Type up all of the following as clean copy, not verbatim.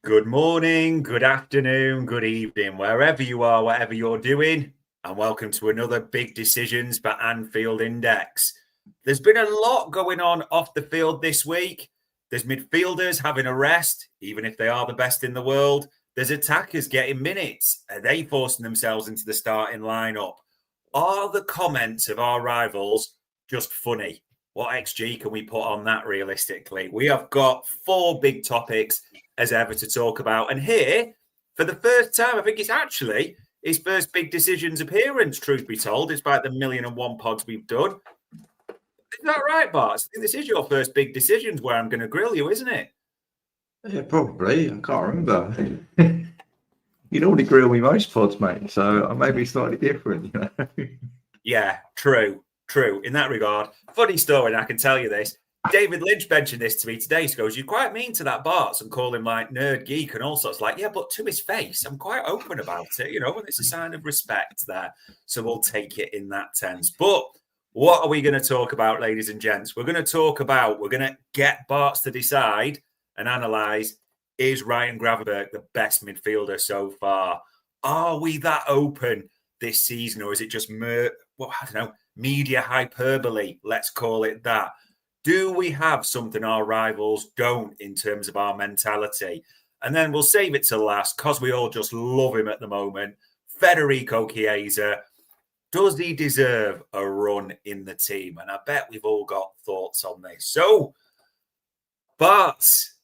Good morning, good afternoon, good evening, wherever you are, whatever you're doing, and welcome to another Big Decisions by Anfield Index. There's been a lot going on off the field this week. There's midfielders having a rest, even if they are the best in the world. There's attackers getting minutes. Are they forcing themselves into the starting lineup? Are the comments of our rivals just funny? What XG can we put on that realistically? We have got 4 big topics as ever to talk about. And here, for the first time, I think it's actually his first Big Decisions appearance, truth be told, despite the 1,000,001 pods we've done. Is that right, Barts? I think this is your first Big Decisions where I'm going to grill you, isn't it? Yeah, probably. I can't remember. You normally grill me most pods, mate, so I may be slightly different, you know? Yeah, true. In that regard, funny story, and I can tell you this. David Lynch mentioned this to me today. He goes, "You're quite mean to that Barts and call him like nerd geek and all sorts." Like, yeah, but to his face, I'm quite open about it, you know, and it's a sign of respect there. So we'll take it in that tense. But what are we going to talk about, ladies and gents? We're going to get Barts to decide and analyze, is Ryan Gravenberch the best midfielder so far? Are we that open this season, or is it just media hyperbole? Let's call it that. Do we have something our rivals don't in terms of our mentality? And then we'll save it to last because we all just love him at the moment. Federico Chiesa, does he deserve a run in the team? And I bet we've all got thoughts on this. So, Barts,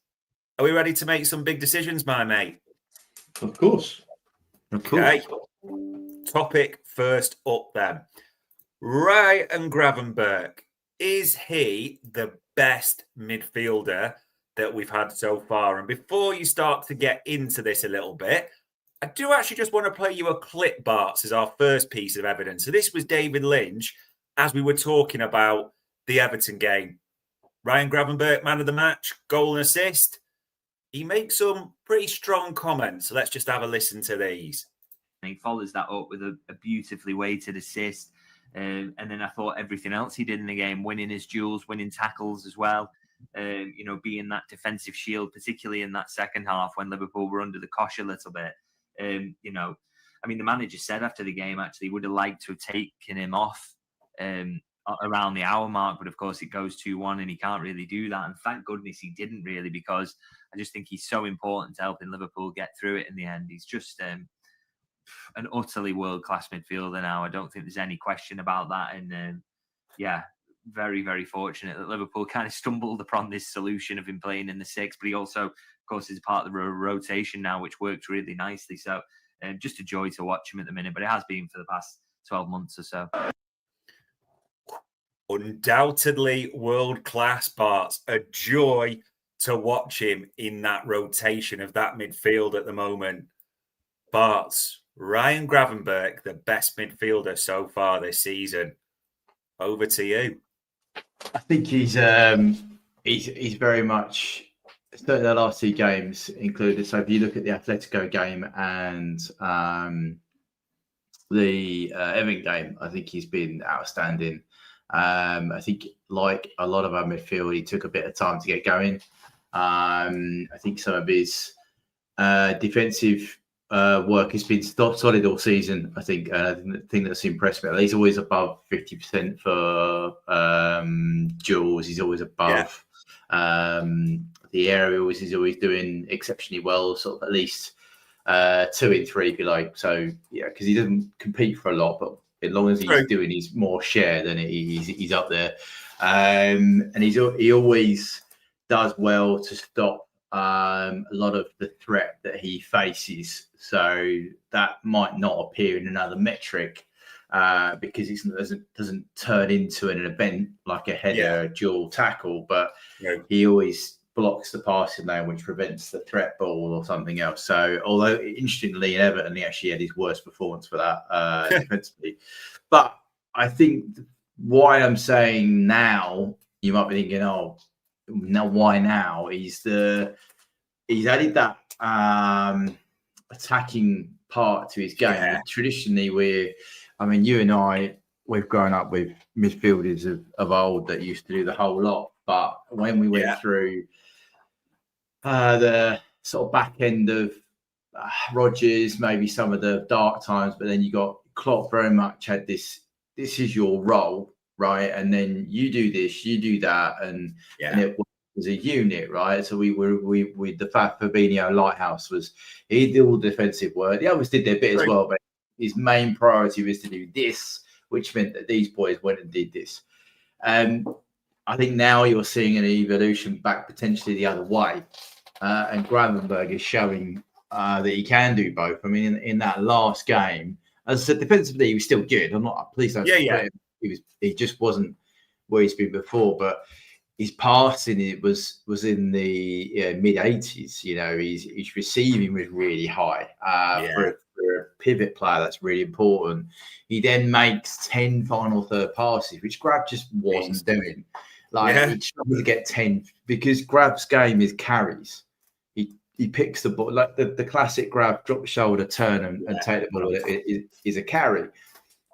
are we ready to make some big decisions, my mate? Of course. Okay. Topic first up then. Ryan Gravenberch. Is he the best midfielder that we've had so far? And before you start to get into this a little bit, I do actually just want to play you a clip, Barts, as our first piece of evidence. So this was David Lynch as we were talking about the Everton game. Ryan Gravenberch, man of the match, goal and assist. He makes some pretty strong comments. So let's just have a listen to these. He follows that up with a beautifully weighted assist. And then I thought everything else he did in the game, winning his duels, winning tackles as well, being that defensive shield, particularly in that second half when Liverpool were under the cosh a little bit. The manager said after the game, actually, would have liked to have taken him off around the hour mark. But of course, it goes 2-1 and he can't really do that. And thank goodness he didn't really, because I just think he's so important to helping Liverpool get through it in the end. He's just an utterly world-class midfielder now. I don't think there's any question about that. And very, very fortunate that Liverpool kind of stumbled upon this solution of him playing in the 6, but he also, of course, is part of the rotation now, which works really nicely. So just a joy to watch him at the minute, but it has been for the past 12 months or so. Undoubtedly world-class, Barts. A joy to watch him in that rotation of that midfield at the moment. Barts, Ryan Gravenberch, the best midfielder so far this season. Over to you. I think he's very much, certainly the last 2 games included. So if you look at the Atletico game and the Everton game, I think he's been outstanding. I think, like a lot of our midfield, he took a bit of time to get going. I think some of his defensive work has been solid all season. I think the thing that's impressed me, he's always above 50% for duels. He's always above the aerials. He's always doing exceptionally well, sort of at least 2 in 3, if you like. So yeah, because he doesn't compete for a lot, but as long as he's doing his more share, then he's up there. And he always does well to stop a lot of the threat that he faces. So that might not appear in another metric because it doesn't turn into an event like a header, dual tackle, but he always blocks the passing lane, which prevents the threat ball or something else. So although interestingly in Everton, he actually had his worst performance for that defensively. But I think why I'm saying now, you might be thinking, oh, now why now? He's added that attacking part to his game. Yeah. Traditionally, you and I, we've grown up with midfielders of old that used to do the whole lot. But when we went through the sort of back end of Rodgers, maybe some of the dark times, but then you got Klopp very much had this is your role, right? And then you do this, you do that, and it was a unit, right? So we the Fabinho lighthouse he did all the defensive work. The others did their bit as well, but his main priority was to do this, which meant that these boys went and did this. I think now you're seeing an evolution back potentially the other way, and Gravenberg is showing that he can do both. I mean, in that last game, as I said, defensively he was still good. I'm not. Please don't. Him. He just wasn't where he's been before. But his passing was in the mid 80s. You know, his receiving was really high for a pivot player. That's really important. He then makes 10 final third passes, which Grab just wasn't doing. He struggled to get 10 because Grab's game is carries. He picks the ball, like the classic Grab, drop the shoulder, turn and take the ball. It is a carry.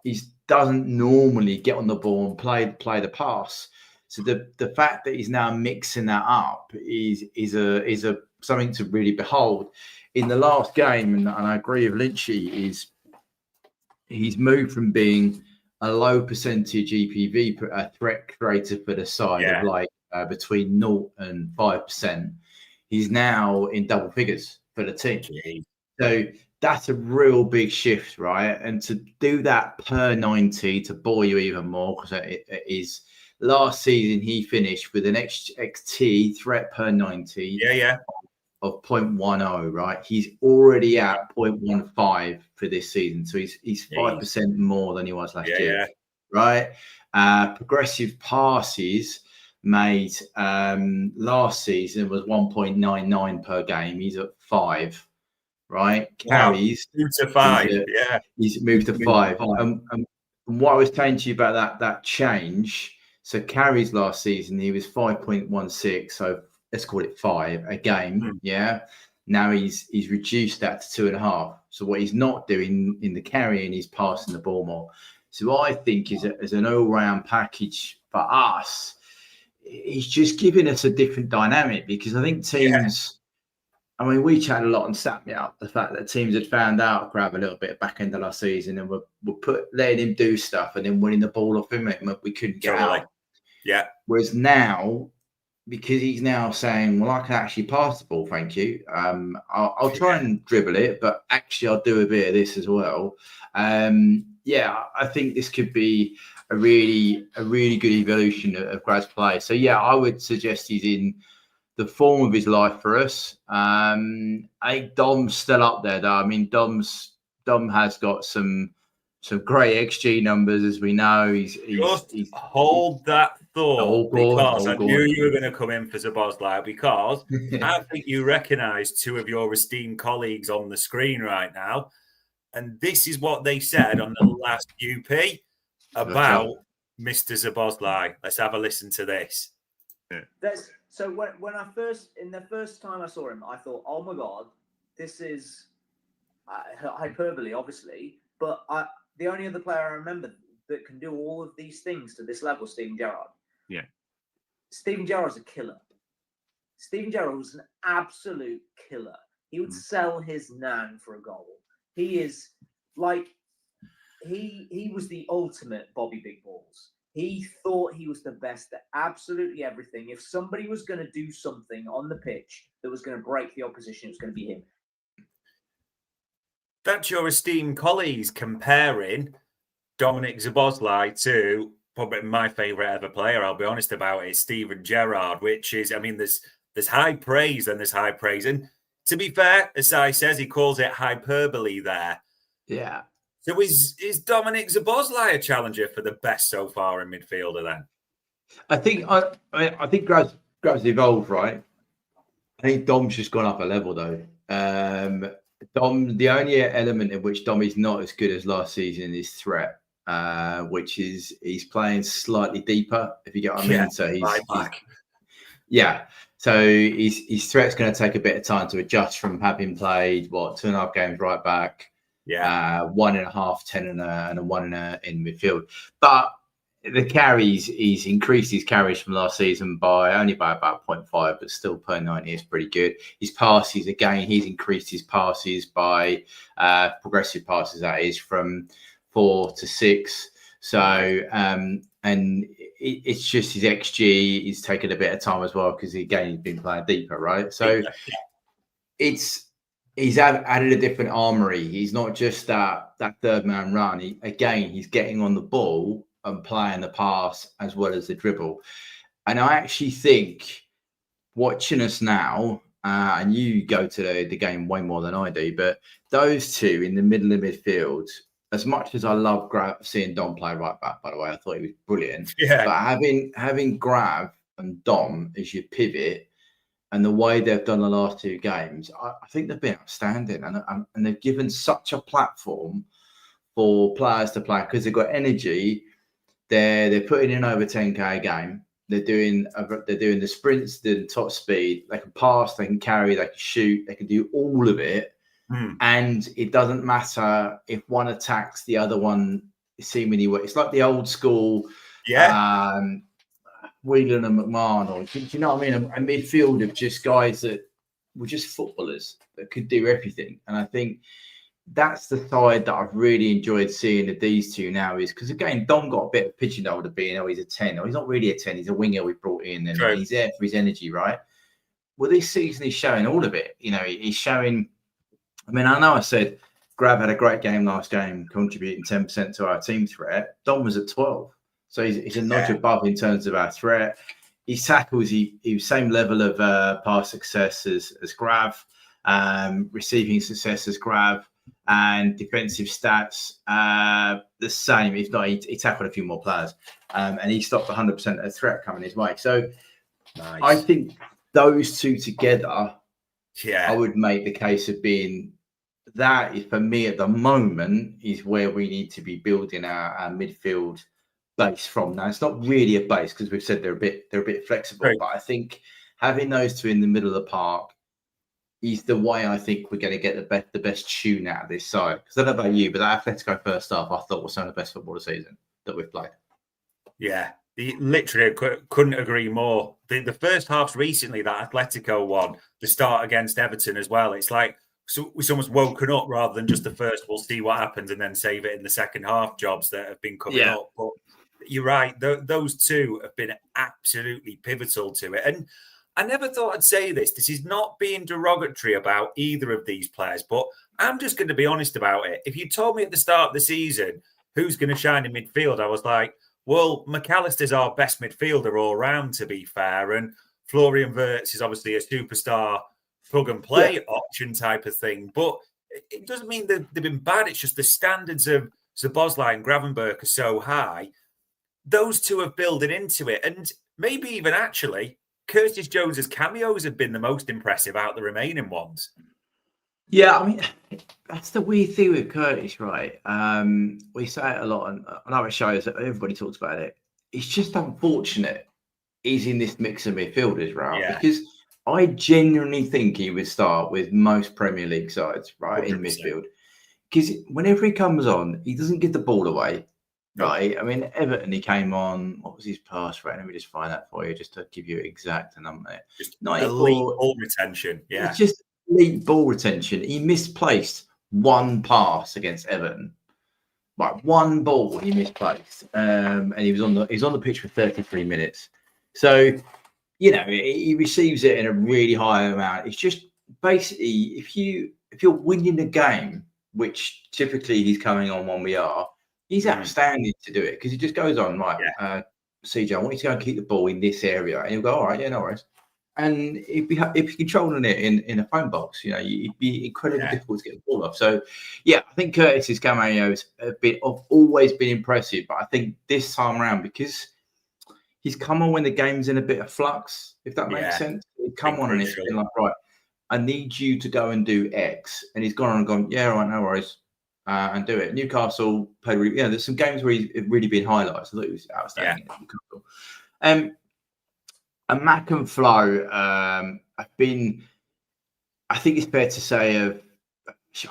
He doesn't normally get on the ball and play the pass. So the fact that he's now mixing that up is a something to really behold. In the last game, and I agree with Lynchy, he's moved from being a low percentage EPV threat creator for the side of between 0 and 5%. He's now in double figures for the team. So that's a real big shift, right? And to do that per 90 to bore you even more, because it is last season he finished with an XT threat per 90 of 0.10, right? He's already at 0.15 for this season. So he's 5% more than he was last year, right? Progressive passes made last season was 1.99 per game. He's at 5, right? Carries to 5. He's moved to 5. And what I was saying to you about that change, so carries last season he was 5.16, so let's call it 5 a game. Now he's reduced that to 2.5. So what he's not doing in the carrying, he's passing the ball more. So I think as an all-round package for us, he's just giving us a different dynamic, because I think teams, I mean, we chatted a lot and sat me up the fact that teams had found out Grab a little bit back end of last season and were letting him do stuff and then winning the ball off him. We couldn't get out. Whereas now, because he's now saying, well, I can actually pass the ball, thank you. I'll try and dribble it, but actually I'll do a bit of this as well. I think this could be a really good evolution of Grad's play. So I would suggest he's in the form of his life for us. I think Dom's still up there though. I mean, Dom has got some great XG numbers, as we know. He's hold that thought, because I knew you were going to come in for Szoboszlai, because I think you recognise two of your esteemed colleagues on the screen right now, and this is what they said on the last UP about Mr. Szoboszlai. Let's have a listen to this. So when the first time I saw him, I thought, oh my God, this is hyperbole, obviously, but the only other player I remember that can do all of these things to this level, Steven Gerrard. Steven Gerrard's a killer. Steven Gerrard was an absolute killer. He would sell his nan for a goal. He is like, he was the ultimate Bobby Big Balls. He thought he was the best at absolutely everything. If somebody was going to do something on the pitch that was going to break the opposition, it was going to be him. That's your esteemed colleagues comparing Dominic Szoboszlai to probably my favourite ever player, I'll be honest about it, Steven Gerrard, which is, I mean, there's high praise and there's high praise. And to be fair, as I says, he calls it hyperbole there. Yeah. So is Dominic Szoboszlai a challenger for the best so far in midfielder then? I think Grav's evolved, right? I think Dom's just gone up a level though. Dom, the only element in which Dom is not as good as last season is threat, which is he's playing slightly deeper, if you get what I mean. So so his threat's going to take a bit of time to adjust from having played 2.5 games right back, 1.5, 10 and a 1 in midfield. But the carries, he's increased his carries from last season only by about 0.5, but still per 90 is pretty good. His passes, again, he's increased his passes by progressive passes, that is, from 4 to 6. So, and it's just his XG is taking a bit of time as well because, again, he's been playing deeper, right? So he's added a different armory. He's not just that third man run. He's getting on the ball and playing the pass as well as the dribble. And I actually think watching us now, and you go to the game way more than I do, but those two in the middle of midfield, as much as I love seeing Dom play right back, by the way, I thought he was brilliant. Yeah. But having Grav and Dom as your pivot, and the way they've done the last 2 games, I think they've been outstanding. And they've given such a platform for players to play because they've got energy. They're putting in over 10K a game. They're doing the sprints, the top speed. They can pass, they can carry, they can shoot, they can do all of it. And it doesn't matter if one attacks, the other one seemingly works. It's like the old school. Yeah. Whelan and McMahon, or do you know what I mean? A midfield of just guys that were just footballers that could do everything. And I think that's the side that I've really enjoyed seeing of these two now, is because, again, Dom got a bit of pigeonholed of being, he's a 10. He's not really a 10. He's a winger we brought in, and he's there for his energy, right? Well, this season he's showing all of it. He's showing. I mean, I know I said Grab had a great game last game, contributing 10% to our team threat. Dom was at 12. So he's a notch above in terms of our threat. His tackles, he was same level of pass success as Grav, receiving success as Grav, and defensive stats the same. If not, he tackled a few more players, and he stopped 100% of the threat coming his way. So I think those two together, I would make the case of being that is, for me at the moment, is where we need to be building our midfield base from. Now, it's not really a base because we've said they're a bit flexible, but I think having those two in the middle of the park is the way I think we're going to get the best tune out of this side. Because I don't know about you, but that Atletico first half I thought was some of the best football of the season that we've played. Yeah, literally couldn't agree more. The first halves recently, that Atletico one, the start against Everton as well, it's like it's almost woken up rather than just the first, we'll see what happens and then save it in the second half jobs that have been coming up. But you're right, those two have been absolutely pivotal to it. And I never thought I'd say this. This is not being derogatory about either of these players, but I'm just going to be honest about it. If you told me at the start of the season who's going to shine in midfield, I was like, well, McAllister's our best midfielder all round, to be fair. And Florian Wirtz is obviously a superstar plug and play option type of thing. But it doesn't mean that they've been bad. It's just the standards of Szoboszlai and Gravenberch are so high. Those two have building into it. And maybe even actually, Curtis Jones's cameos have been the most impressive out the remaining ones. Yeah, I mean, that's the weird thing with Curtis, right? We say it a lot on other shows, everybody talks about it. It's just unfortunate he's in this mix of midfielders, right? Yeah. Because I genuinely think he would start with most Premier League sides, right, 100%. In midfield. Because whenever he comes on, he doesn't give the ball away, right? I mean, Everton, he came on, what was his pass rate? Let me just find that for you, just to give you an exact number. Just elite ball retention, yeah. It's just elite ball retention. He misplaced one pass against Everton. Like one ball he misplaced. And he was on the pitch for 33 minutes. So, you know, he receives it in a really high amount. It's just basically if you're winning the game, which typically he's coming on when we are, he's outstanding to do it because he just goes on, right, CJ, I want you to go and keep the ball in this area. And he'll go, all right, yeah, no worries. And if you're controlling it in a phone box, you know, it'd be incredibly difficult to get the ball off. So, yeah, I think Curtis's cameos have always been impressive. But I think this time around, because he's come on when the game's in a bit of flux, if that makes sense. He'd come on and it's been like, right, I need you to go and do X. And he's gone on and gone, yeah, all right, no worries, and do it. Newcastle played really, there's some games where he's really been highlights. I thought he was outstanding at Newcastle. And Mac and Flo, I think it's fair to say I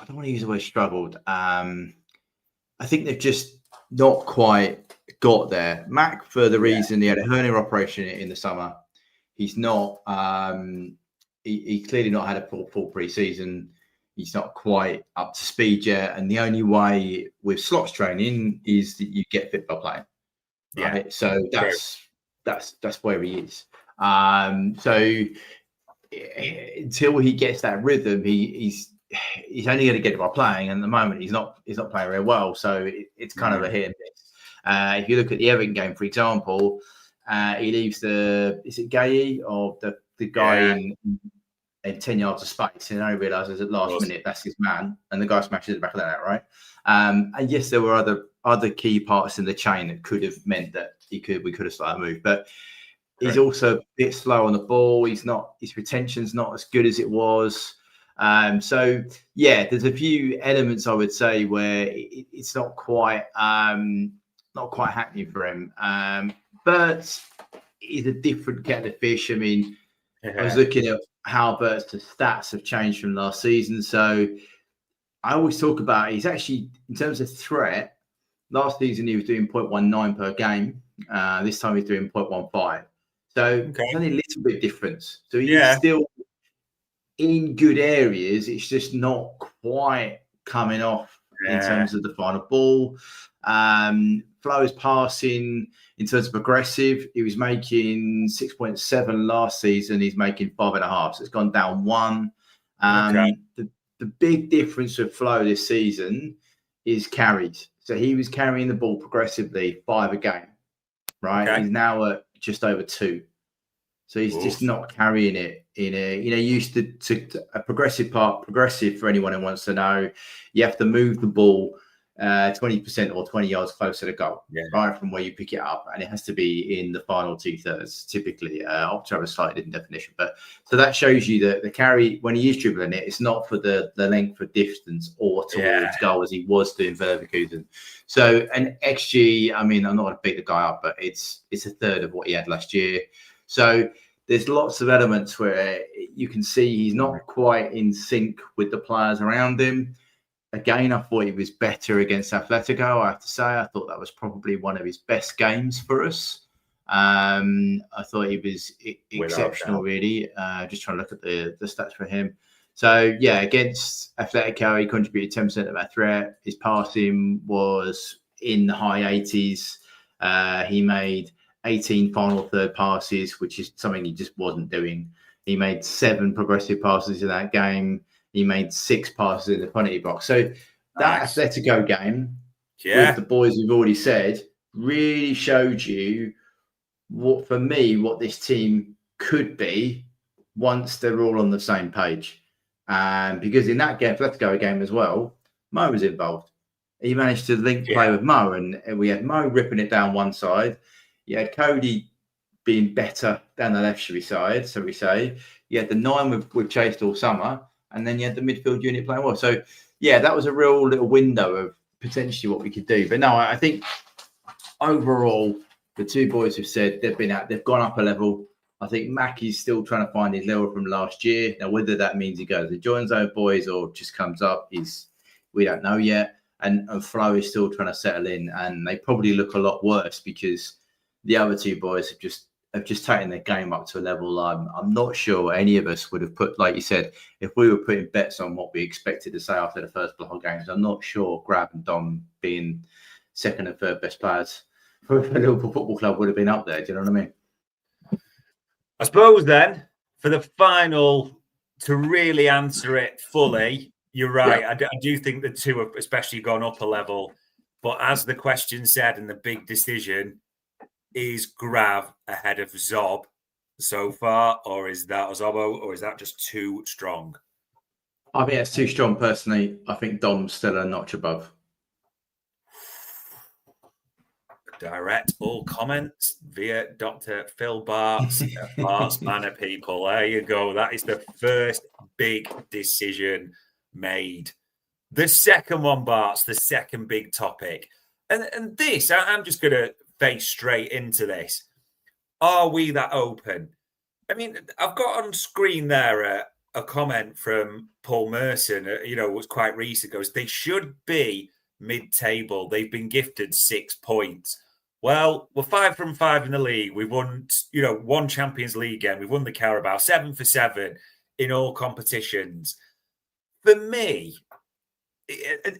don't want to use the word struggled. I think they've just not quite got there. Mac, for the reason he had a hernia operation in the summer, he's not. He clearly not had a full pre-season. He's not quite up to speed yet, and the only way with slots training is that you get fit by playing. Right? Yeah. So that's where he is. So until he gets that rhythm, he's only going to get it by playing. And at the moment, he's not playing very well. So it's kind of a hit and miss. If you look at the Everton game, for example, he leaves is it Gay or the guy in 10 yards of space, and I realises at last minute that's his man, and the guy smashes the back of the net, right? And yes, there were other key parts in the chain that could have meant that we could have started a move, but he's also a bit slow on the ball. His retention's not as good as it was. So yeah, there's a few elements I would say where it's not quite happening for him. But he's a different kettle of fish. I mean, I was looking at how Barts' stats have changed from last season. So I always talk about he's actually, in terms of threat, last season he was doing 0.19 per game. This time he's doing 0.15. So there's only a little bit difference. So he's still in good areas. It's just not quite coming off in terms of the final ball. Flo is passing in terms of aggressive. He was making 6.7 last season. He's making 5.5. So it's gone down 1. The big difference with Flo this season is carried. So he was carrying the ball progressively 5 a game, right? He's now at just over 2. So he's just not carrying it in a, used to a progressive for anyone who wants to know, you have to move the ball 20% or 20 yards closer to goal, right from where you pick it up. And it has to be in the final 2/3, typically. I'll try a slightly different definition. But so that shows you that the carry, when he is dribbling it, it's not for the length of distance or towards goal as he was doing for Leverkusen. So an XG, I mean, I'm not going to beat the guy up, but it's a third of what he had last year. So there's lots of elements where you can see he's not quite in sync with the players around him. Again, I thought he was better against Atletico, I have to say. I thought that was probably one of his best games for us. I thought he was exceptional, really. Just trying to look at the stats for him. So, yeah, against Atletico, he contributed 10% of our threat. His passing was in the high 80s. He made 18 final third passes, which is something he just wasn't doing. He made 7 progressive passes in that game. He made 6 passes in the penalty box. So that Atletico game, with the boys we've already said, really showed you what this team could be once they're all on the same page. Because in that game, Atletico game as well, Mo was involved. He managed to link play with Mo, and we had Mo ripping it down one side. You had Cody being better down the left, should we say. You had the 9 we've chased all summer, and then you had the midfield unit playing well. So, yeah, that was a real little window of potentially what we could do. But no, I think overall, the 2 boys have said they've gone up a level. I think Mackie's still trying to find his level from last year. Now, whether that means he goes to joins those boys or just comes up we don't know yet. And Flo is still trying to settle in, and they probably look a lot worse because the other 2 boys have just taken their game up to a level I'm not sure any of us would have put, like you said, if we were putting bets on what we expected to say after the first block of games, I'm not sure Grab and Dom being second and third best players for Liverpool Football Club would have been up there. Do you know what I mean? I suppose then, for the final, to really answer it fully, you're right. I do think the 2 have especially gone up a level. But as the question said, in the big decision, is Grav ahead of Zob so far, or is that Zobo, or is that just too strong? I think it's too strong personally. I think Dom's still a notch above. Direct all comments via Dr. Phil Barts, Barts Manor people. There you go. That is the first big decision made. The second one, Barts, the second big topic. And this, I'm just going to face straight into this. Are we that open? I mean, I've got on screen there a comment from Paul Merson, it was quite recent, goes, they should be mid-table. They've been gifted 6 points. Well, we're 5 from 5 in the league. We've won, one Champions League game. We've won the Carabao, 7 for 7 in all competitions. For me,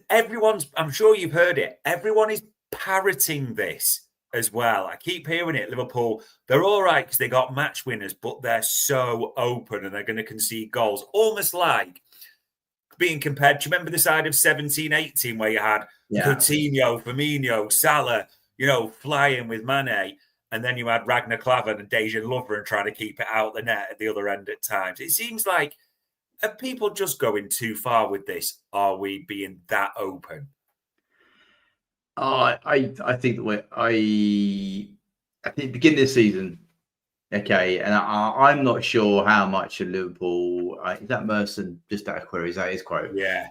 I'm sure you've heard it, everyone is parroting this as well. I keep hearing it. Liverpool, they're all right because they got match winners, but they're so open and they're going to concede goals. Almost like being compared. Do you remember the side of 17-18 where you had Coutinho, Firmino, Salah, flying with Mane, and then you had Ragnar Klavan and Dejan Lovren trying to keep it out the net at the other end at times. It seems like, are people just going too far with this? Are we being that open? I think that at the beginning of the season, okay, and I'm not sure how much of Liverpool. Is that Merson? Just out of query, is that his quote? Yeah.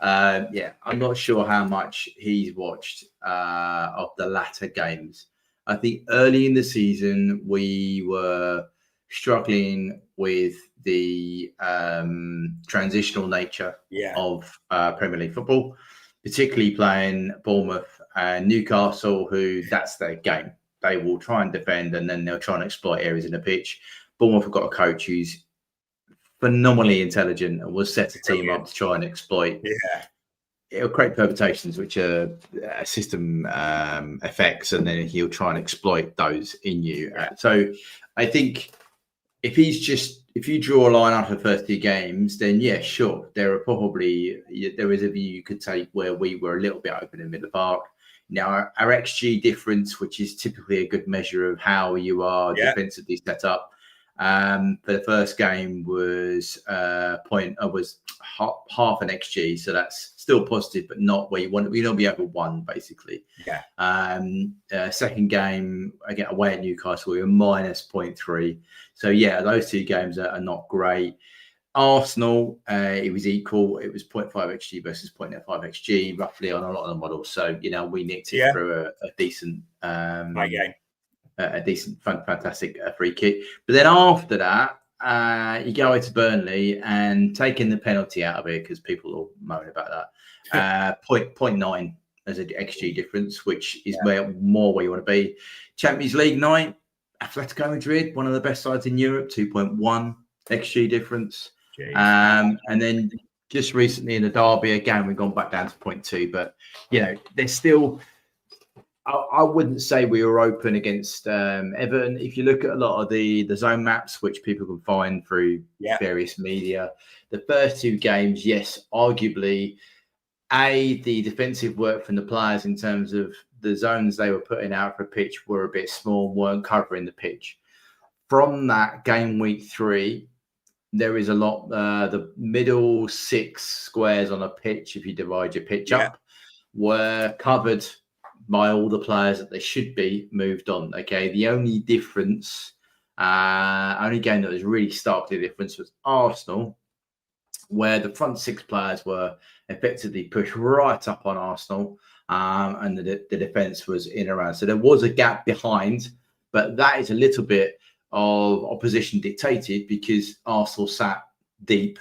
I'm not sure how much he's watched of the latter games. I think early in the season we were struggling with the transitional nature of Premier League football, particularly playing Bournemouth and Newcastle, who that's their game. They will try and defend and then they'll try and exploit areas in the pitch. Bournemouth have got a coach who's phenomenally intelligent and will set a team up to try and exploit. Yeah. It'll create permutations, which are system effects, and then he'll try and exploit those in you. So I think if you draw a line out of the first 2 games, then sure, there is a view you could take where we were a little bit open in the middle of the park. Now, our XG difference, which is typically a good measure of how you are defensively set up, for the first game was half an XG, so that's still positive, but not where you want. You don't be over 1, basically. Second game again away at Newcastle, we were minus 0.3. So those 2 games are not great. Arsenal, it was equal. It was 0.5 XG versus 0.5 XG, roughly on a lot of the models. So we nicked it through a decent, fantastic free kick. But then after that, you go into Burnley and taking the penalty out of it because people will moan about that. 0.9 as an XG difference, which is where you want to be. Champions League night, Atletico Madrid, one of the best sides in Europe, 2.1 XG difference. And then just recently in the derby, again, we've gone back down to 0.2. But, there's still, I wouldn't say we were open against Everton. If you look at a lot of the zone maps, which people can find through various media, the first 2 games, yes, arguably, the defensive work from the players in terms of the zones they were putting out for a pitch were a bit small, weren't covering the pitch. From that game week 3, there is a lot, the middle 6 squares on a pitch, if you divide your pitch up, were covered by all the players that they should be moved on. Okay. The only difference, only game that was really starkly different was Arsenal, where the front 6 players were effectively pushed right up on Arsenal, and the defense was in around. So there was a gap behind, but that is a little bit of opposition dictated because Arsenal sat deep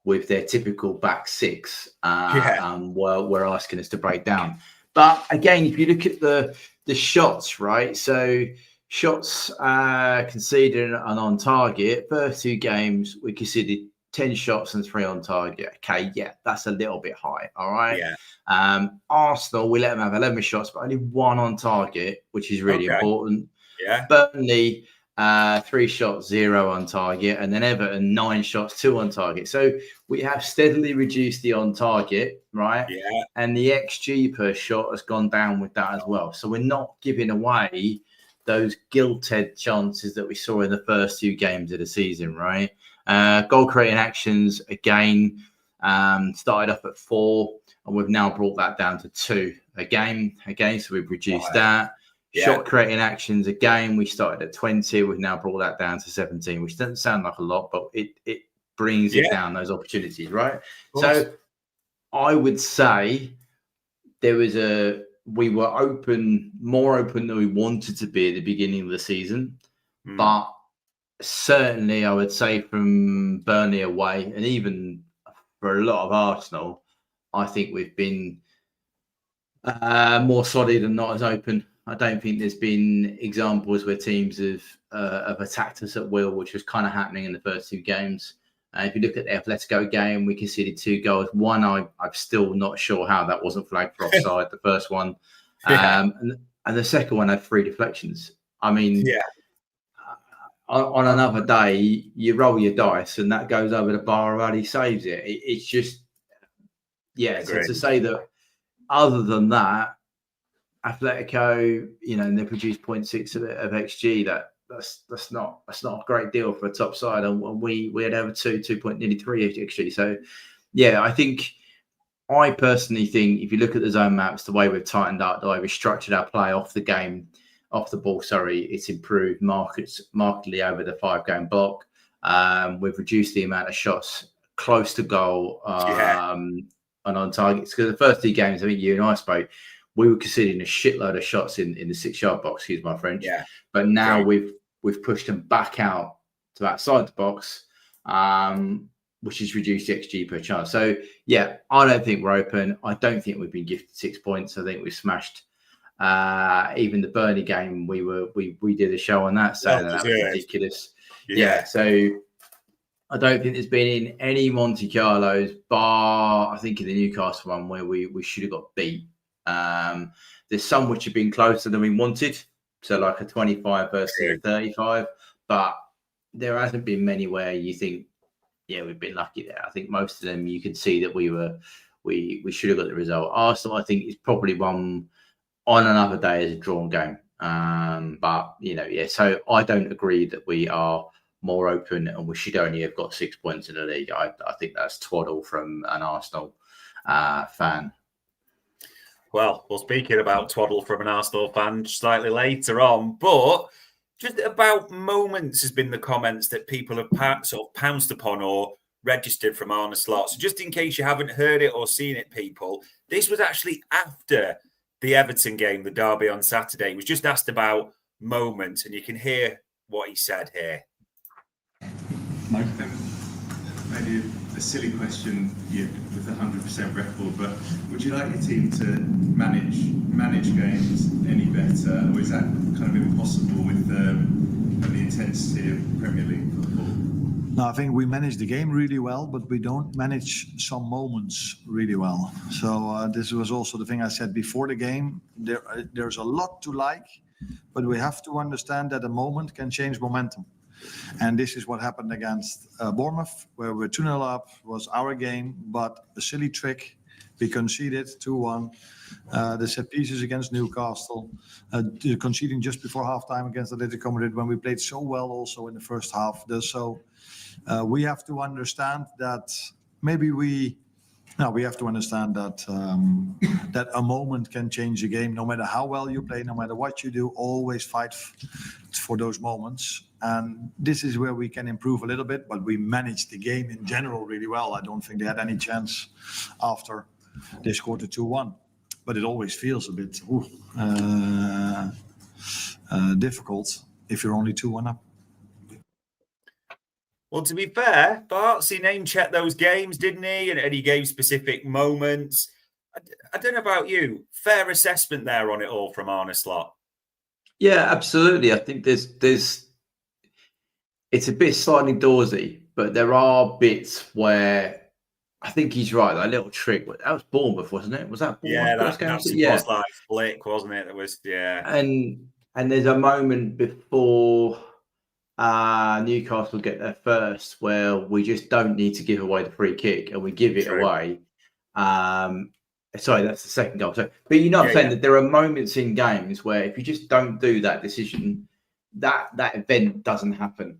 with their typical back 6, were asking us to break down. But again, if you look at the shots, right? So shots conceded and on target. First 2 games, we conceded 10 shots and 3 on target. Okay, that's a little bit high. All right. Arsenal, we let them have 11 shots, but only 1 on target, which is really important. Burnley, 3 shots, 0 on target, and then Everton 9 shots, 2 on target. So we have steadily reduced the on target, right? And the XG per shot has gone down with that as well. So we're not giving away those gilt-edged chances that we saw in the first 2 games of the season, right? Goal creating actions again started off at 4, and we've now brought that down to 2 a game. So we've reduced that. Shot creating actions again, we started at 20. We've now brought that down to 17, which doesn't sound like a lot, but it brings it down, those opportunities, right? So I would say we were more open than we wanted to be at the beginning of the season. But certainly I would say from Burnley away, and even for a lot of Arsenal, I think we've been more solid and not as open. I don't think there's been examples where teams have attacked us at will, which was kind of happening in the first 2 games. If you look at the Atletico game, we conceded 2 goals. One, I'm still not sure how that wasn't flagged for offside, the first one. And the second one had 3 deflections. I mean, on another day, you roll your dice and that goes over the bar and he saves it. It's just, so to say that other than that, Atletico, and they produced 0.6 of XG, that's not a great deal for a top side, and we had over 2.3 XG. So I personally think if you look at the zone maps, the way we've tightened up, the way we've structured our play off the ball, it's improved markedly over the 5-game block. We've reduced the amount of shots close to goal and on targets, because the first 2 games, I think you and I spoke, we were conceding a shitload of shots in the 6-yard box, excuse my French. But now we've pushed them back out to outside the box, which has reduced the XG per chance. So, I don't think we're open. I don't think we've been gifted 6 points. I think we've smashed even the Burnley game. We did a show on that, saying that was ridiculous. So I don't think there's been in any Monte Carlos, bar I think in the Newcastle one where we should have got beat. There's some which have been closer than we wanted, so like a 25 versus a 35, but there hasn't been many where you think, we've been lucky there. I think most of them you can see that we should have got the result. Arsenal, I think, is probably one on another day as a drawn game. But so I don't agree that we are more open and we should only have got 6 points in the league. I think that's twaddle from an Arsenal fan. Well, speaking about twaddle from an Arsenal fan slightly later on, but just about moments has been the comments that people have sort of pounced upon or registered from Arne Slot. So just in case you haven't heard it or seen it, people, this was actually after the Everton game, the derby on Saturday. He was just asked about moments, and you can hear what he said here. Maybe a silly question with a 100% record, but would you like your team to manage games any better, or is that kind of impossible with the intensity of Premier League football? No, I think we manage the game really well, but we don't manage some moments really well. So this was also the thing I said before the game. There's a lot to like, but we have to understand that a moment can change momentum. And this is what happened against Bournemouth, where we're 2-0 up, was our game, but a silly trick. We conceded 2-1. The set pieces against Newcastle, conceding just before halftime against Atletico Madrid when we played so well also in the first half. So we have to understand that we have to understand that that a moment can change a game. No matter how well you play, no matter what you do, always fight for those moments. And this is where we can improve a little bit, but we managed the game in general really well. I don't think they had any chance after they scored the 2-1. But it always feels a bit difficult if you're only 2-1 up. Well, to be fair, Barts, he name-checked those games, didn't he? And he gave specific moments. I don't know about you. Fair assessment there on it all from Arne Slot. Yeah, absolutely. I think there's it's a bit sliding doorsy, but there are bits where I think he's right. That little trick, that was Bournemouth, wasn't it? Was that Bournemouth? Yeah, was like flick, wasn't it? That was, And there's a moment before Newcastle get there first where we just don't need to give away the free kick and we give it away. Sorry, that's the second goal. So, but I'm saying that there are moments in games where if you just don't do that decision, that event doesn't happen.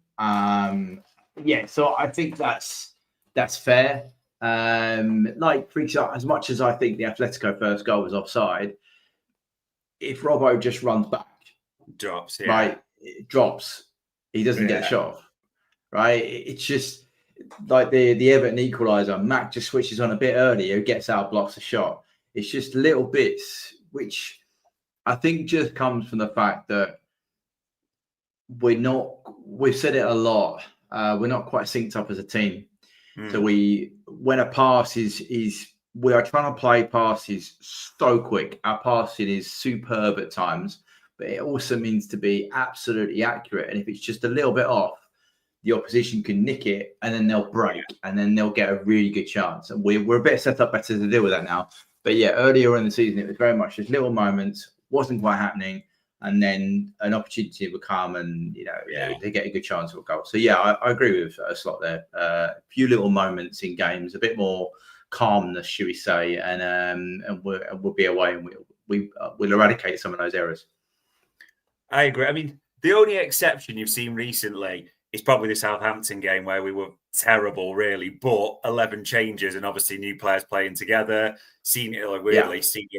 So I think that's fair. Like, for example, as much as I think the Atletico first goal was offside, if Robbo just runs back, drops, it drops. He doesn't get a shot off, right? It's just like the Everton equaliser. Mac just switches on a bit earlier, gets out, blocks a shot. It's just little bits, which I think just comes from the fact that we've said it a lot, we're not quite synced up as a team. So when a pass is we are trying to play passes so quick. Our passing is superb at times, but it also means to be absolutely accurate. And if it's just a little bit off, the opposition can nick it and then they'll break and then they'll get a really good chance. And we're a bit set up better to deal with that now. But yeah, earlier in the season, it was very much just little moments, wasn't quite happening. And then an opportunity would come and, they get a good chance of a goal. So yeah, I agree with a slot there. A few little moments in games, a bit more calmness, should we say, and we'll be away and we'll eradicate some of those errors. I agree. I mean, the only exception you've seen recently is probably the Southampton game where we were terrible, really, but 11 changes and obviously new players playing together. Senior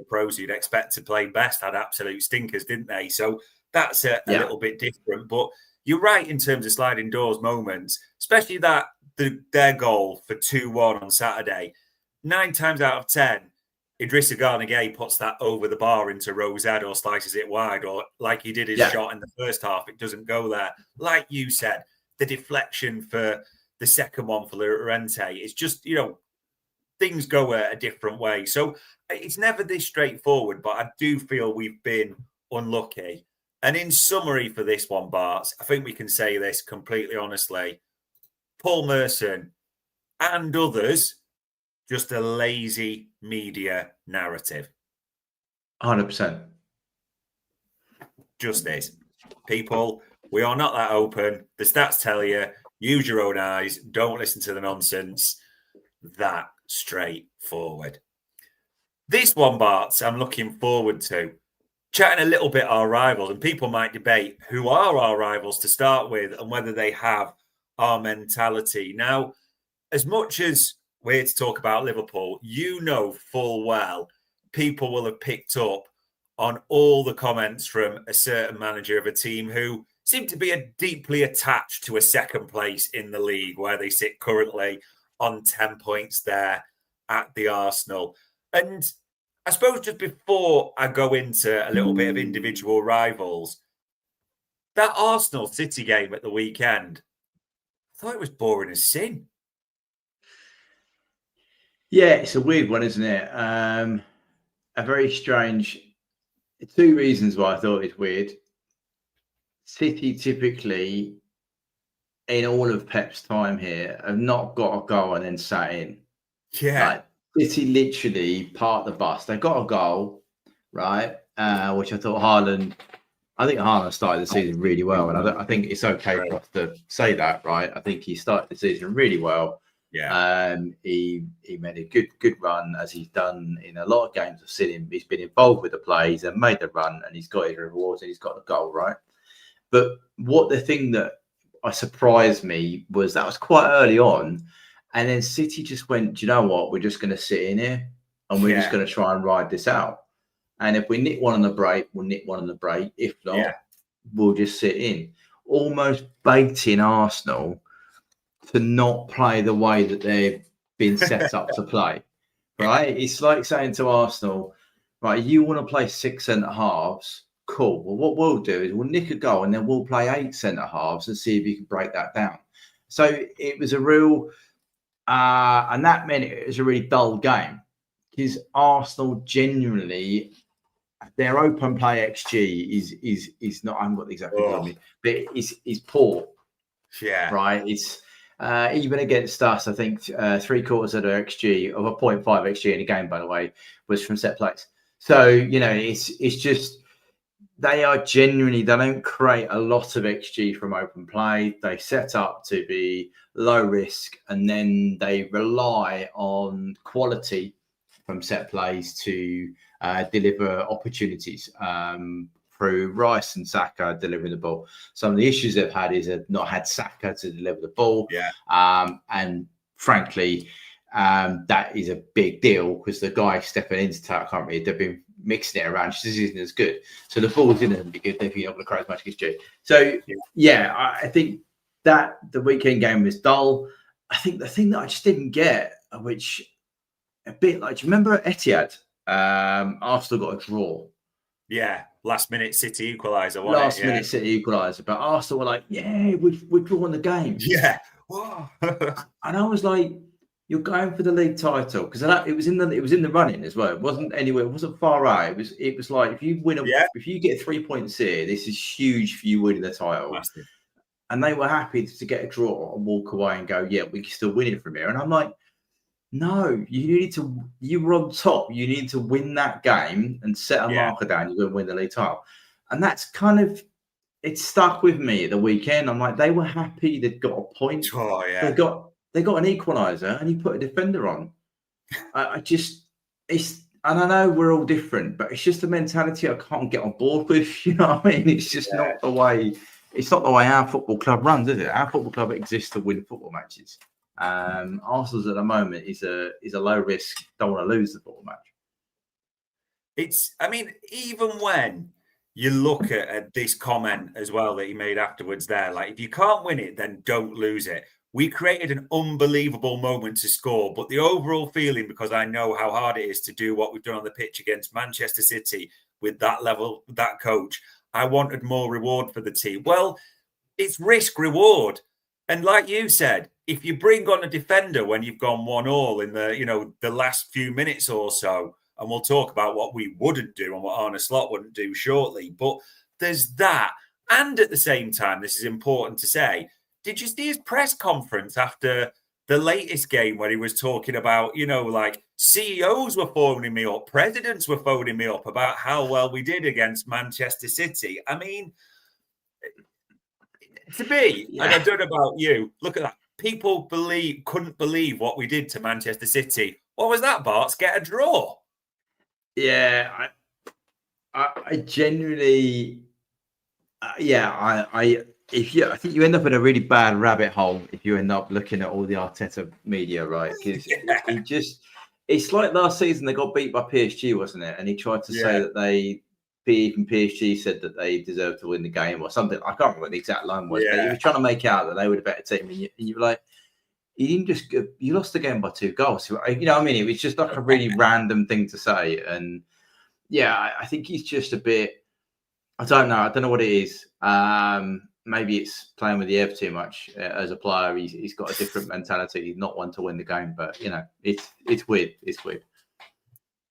pros you'd expect to play best had absolute stinkers, didn't they? So that's a little bit different. But you're right in terms of sliding doors moments, especially their goal for 2-1 on Saturday. 9 times out of 10, Idrissa Gana Gueye puts that over the bar into Rosette or slices it wide, or like he did his shot in the first half, it doesn't go there. Like you said, the deflection for the second one for Llorente, it's just, things go a different way. So it's never this straightforward, but I do feel we've been unlucky. And in summary for this one, Barts, I think we can say this completely honestly. Paul Merson and others, just a lazy media narrative. 100%. Just is. People, we are not that open. The stats tell you, use your own eyes. Don't listen to the nonsense. That straightforward. This one, Barts, I'm looking forward to. Chatting a little bit our rivals, and people might debate who are our rivals to start with and whether they have our mentality. Now, as much as we're here to talk about Liverpool, full well people will have picked up on all the comments from a certain manager of a team who seem to be deeply attached to a second place in the league, where they sit currently on 10 points there at the Arsenal. And I suppose just before I go into a little bit of individual rivals, that Arsenal City game at the weekend, I thought it was boring as sin. Yeah, it's a weird one, isn't it? A very strange. 2 reasons why I thought it's weird. City typically, in all of Pep's time here, have not got a goal and then sat in. Yeah. City literally part the bus. They got a goal, right? Which I thought Haaland started the season really well. And I think it's okay for us to say that, right? I think he started the season really well. Yeah. He made a good run, as he's done in a lot of games. I've seen him. He's been involved with the plays and made the run, and he's got his rewards and he's got the goal, right? But the thing that surprised me was that was quite early on, and then City just went, do you know what? We're just going to sit in here and we're just going to try and ride this out. And if we nick one on the break, we'll nick one on the break. If not, we'll just sit in. Almost baiting Arsenal to not play the way that they've been set up to play, right? It's like saying to Arsenal, right, you want to play 6 centre-halves, cool. Well, what we'll do is we'll nick a goal and then we'll play 8 centre-halves and see if you can break that down. So it was a real, and that meant it was a really dull game, because Arsenal genuinely, their open play XG is not, I haven't got the exact figure on me, but is poor. Yeah. Right. It's even against us, I think 3/4 of their XG, of a 0.5 XG in a game, by the way, was from set plays. So, it's just, they don't create a lot of XG from open play. They set up to be low risk, and then they rely on quality from set plays to deliver opportunities through Rice and Saka delivering the ball. Some of the issues they've had is they've not had Saka to deliver the ball. Yeah. And frankly, that is a big deal, because the guy stepping into attack, can't really, they've been mixing it around. Just isn't as good. So the ball's in be good if you're not going to create as much XG. So I think that the weekend game was dull. I think the thing that I just didn't get, which a bit like, do you remember at Etihad? Arsenal got a draw. Yeah, last minute City equaliser. Minute City equaliser, but Arsenal were like, "Yeah, we've drawn the game." Yeah, whoa. And I was like, you're going for the league title because it was in the running as well. It wasn't anywhere. It wasn't far out. It was like if you get 3 points here, this is huge for you winning the title. Massive. And they were happy to get a draw and walk away and go, yeah, we can still win it from here. And I'm like, no, you were on top. You need to win that game and set a marker down. You're going to win the league title. And that's kind of, it stuck with me at the weekend. I'm like, they were happy they'd got a point. Oh, yeah. They got an equaliser and he put a defender on. And I know we're all different, but it's just a mentality I can't get on board with. You know what I mean? It's just not the way. It's not the way our football club runs, is it? Our football club exists to win football matches. Arsenal's at the moment is a low risk. Don't want to lose the football match. Even when you look at this comment as well that he made afterwards there, like if you can't win it, then don't lose it. We created an unbelievable moment to score, but the overall feeling, because I know how hard it is to do what we've done on the pitch against Manchester City with that level, that coach, I wanted more reward for the team. Well, it's risk reward. And like you said, if you bring on a defender when you've gone 1-1 in the last few minutes or so, and we'll talk about what we wouldn't do and what Arne Slot wouldn't do shortly, but there's that. And at the same time, this is important to say, did you see his press conference after the latest game where he was talking about, like CEOs were phoning me up, presidents were phoning me up about how well we did against Manchester City? I mean, to me, and I don't know about you, look at that. People couldn't believe what we did to Manchester City. What was that, Barts? Get a draw. Yeah, I genuinely, I think you end up in a really bad rabbit hole if you end up looking at all the Arteta media, right? Because it's like last season they got beat by PSG, wasn't it? And he tried to say that even PSG said that they deserved to win the game or something. I can't remember what the exact line was, but he was trying to make out that they were the better team. And you were like, you lost the game by 2 goals. You know what I mean? It was just like a really random thing to say. And I think he's just a bit, I don't know what it is. Maybe it's playing with the Ev too much as a player. He's got a different mentality. He's not one to win the game, but it's weird. It's weird.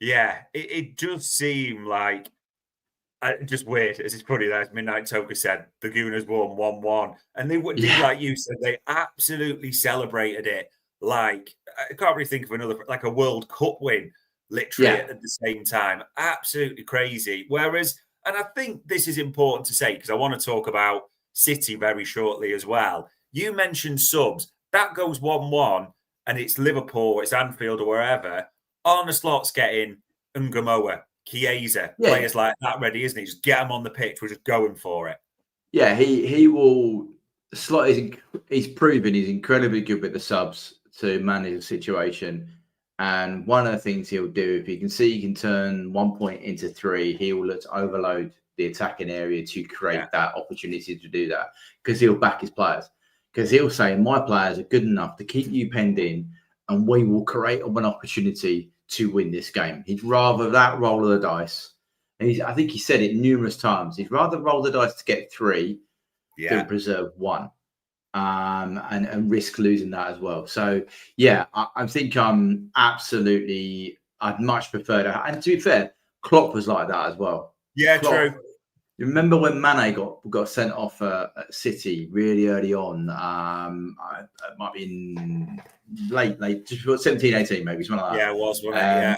Yeah, it does seem like just weird. As it's funny, as Midnight Toker said, the Gooners won 1-1, and they would like you said, they absolutely celebrated it. Like I can't really think of another like a World Cup win, literally at the same time. Absolutely crazy. Whereas, and I think this is important to say because I want to talk about City very shortly as well. You mentioned subs. That goes 1-1 and it's Liverpool, it's Anfield or wherever. Arne Slot's getting Ngamoa, Chiesa, players like that ready, isn't he? Just get them on the pitch. We're just going for it. Yeah, he will. Slot he's proven he's incredibly good with the subs to manage the situation. And one of the things he'll do, if he can see he can turn 1 point into 3, he will look to overload the attacking area to create that opportunity to do that because he'll back his players. Because he'll say, my players are good enough to keep you penned in and we will create an opportunity to win this game. He'd rather that roll of the dice. And I think he said it numerous times. He'd rather roll the dice to get 3 than preserve 1 and risk losing that as well. So, I think absolutely, I'd much prefer that. And to be fair, Klopp was like that as well. Yeah, Klopp, true. You remember when Mane got sent off at City really early on? It might be in late, just 17, 18 maybe, something like that. Yeah, it was, wasn't it? Yeah.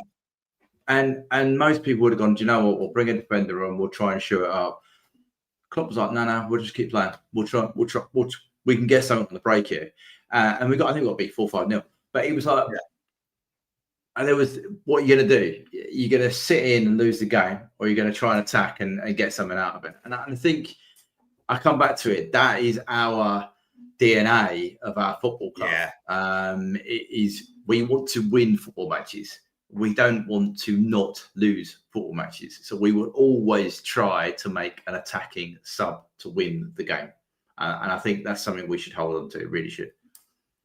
And most people would have gone, do you know what? We'll bring a defender on, we'll try and show it up. Klopp was like, no, we'll just keep playing. We'll try. We can get something on the break here. And I think we got beat 4-5-0. But he was like, and there was, what are you going to do? You're going to sit in and lose the game, or you're going to try and attack and get something out of it. And I think I come back to it. That is our DNA of our football club. It is, we want to win football matches. We don't want to not lose football matches. So we will always try to make an attacking sub to win the game. And I think that's something we should hold on to. It really should.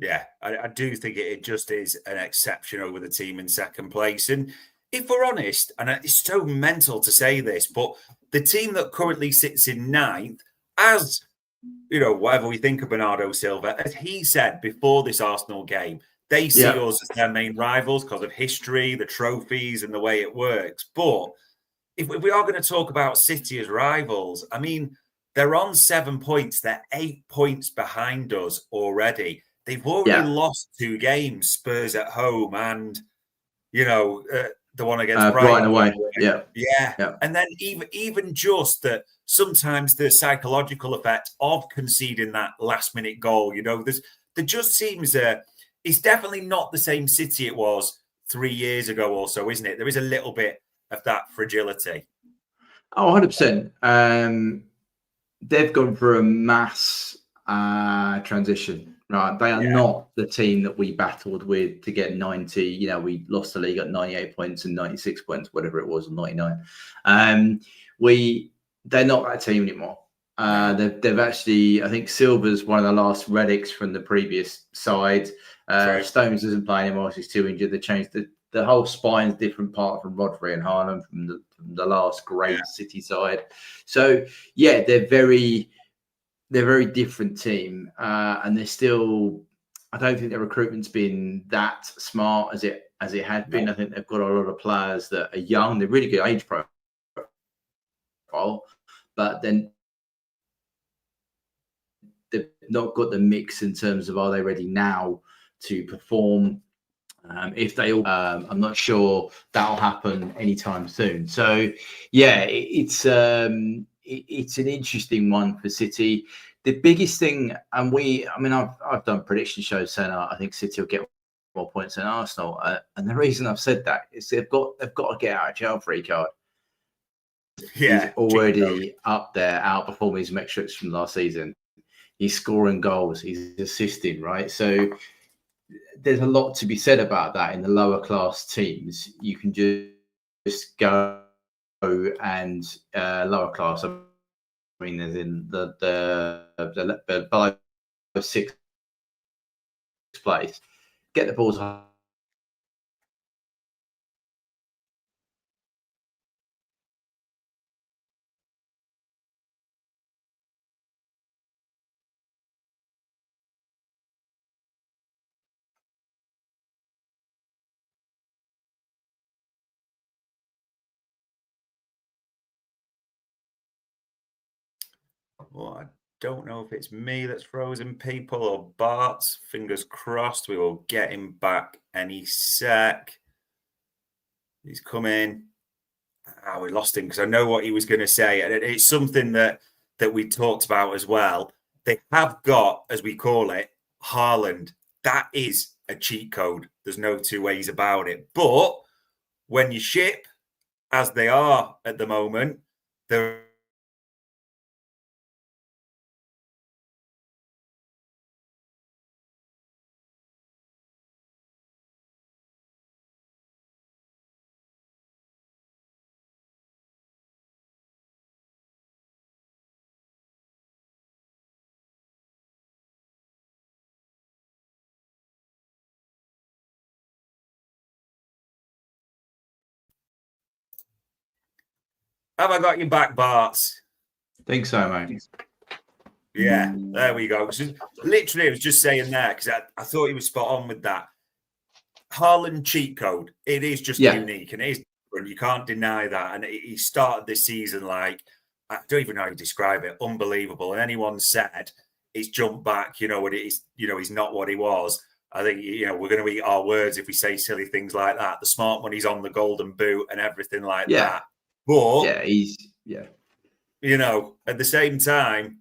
Yeah, I do think it just is an exception over the team in second place. And if we're honest, and it's so mental to say this, but the team that currently sits in 9th, as, whatever we think of Bernardo Silva, as he said before this Arsenal game, They see us as their main rivals because of history, the trophies, and the way it works. But if we are going to talk about City as rivals, I mean, they're on 7 points. They're 8 points behind us already. They've already lost 2 games, Spurs at home and, the one against Brighton away. Yeah. And then even just that sometimes the psychological effect of conceding that last-minute goal, there just seems it's definitely not the same City it was 3 years ago or so, isn't it? There is a little bit of that fragility. Oh, 100%. They've gone through a mass transition, right? They are not the team that we battled with to get 90. We lost the league at 98 points and 96 points, whatever it was, and 99. They're not that team anymore. They've actually, I think Silva's one of the last relics from the previous side. Stones doesn't play anymore. He's too injured. They changed the whole spine's different part from Rodri and Haaland from the last great City side. So they're very different team, and they're still. I don't think their recruitment's been that smart as it had been. I think they've got a lot of players that are young. They're really good age profile, but then they've not got the mix in terms of are they ready now to perform. If they all, I'm not sure that'll happen anytime soon. So, it's an interesting one for City. The biggest thing, and I've done prediction shows saying I think City will get more points than Arsenal, and the reason I've said that is they've got to get out of jail free card. He's already up there, outperforming his metrics from last season. He's scoring goals, he's assisting, right? So there's a lot to be said about that in the lower class teams. You can just go and lower class. I mean, as in the 5, 6 place, get the balls high. Well, I don't know if it's me that's frozen people or Barts. Fingers crossed we will get him back any sec. He's coming. We lost him because I know what he was going to say. And it's something that we talked about as well. They have got, as we call it, Haaland. That is a cheat code. There's no two ways about it. But when you ship, as they are at the moment, they're Have I got you back, Barts? Think so, mate. Yeah, there we go. Literally, I was just saying there because I thought he was spot on with that. Haaland cheat code. It is just unique and it is different. You can't deny that. And he started this season like, I don't even know how to describe it, unbelievable. And anyone said he's jumped back, what it is, he's not what he was. I think, we're going to eat our words if we say silly things like that. The smart money's on the golden boot and everything like that. But at the same time,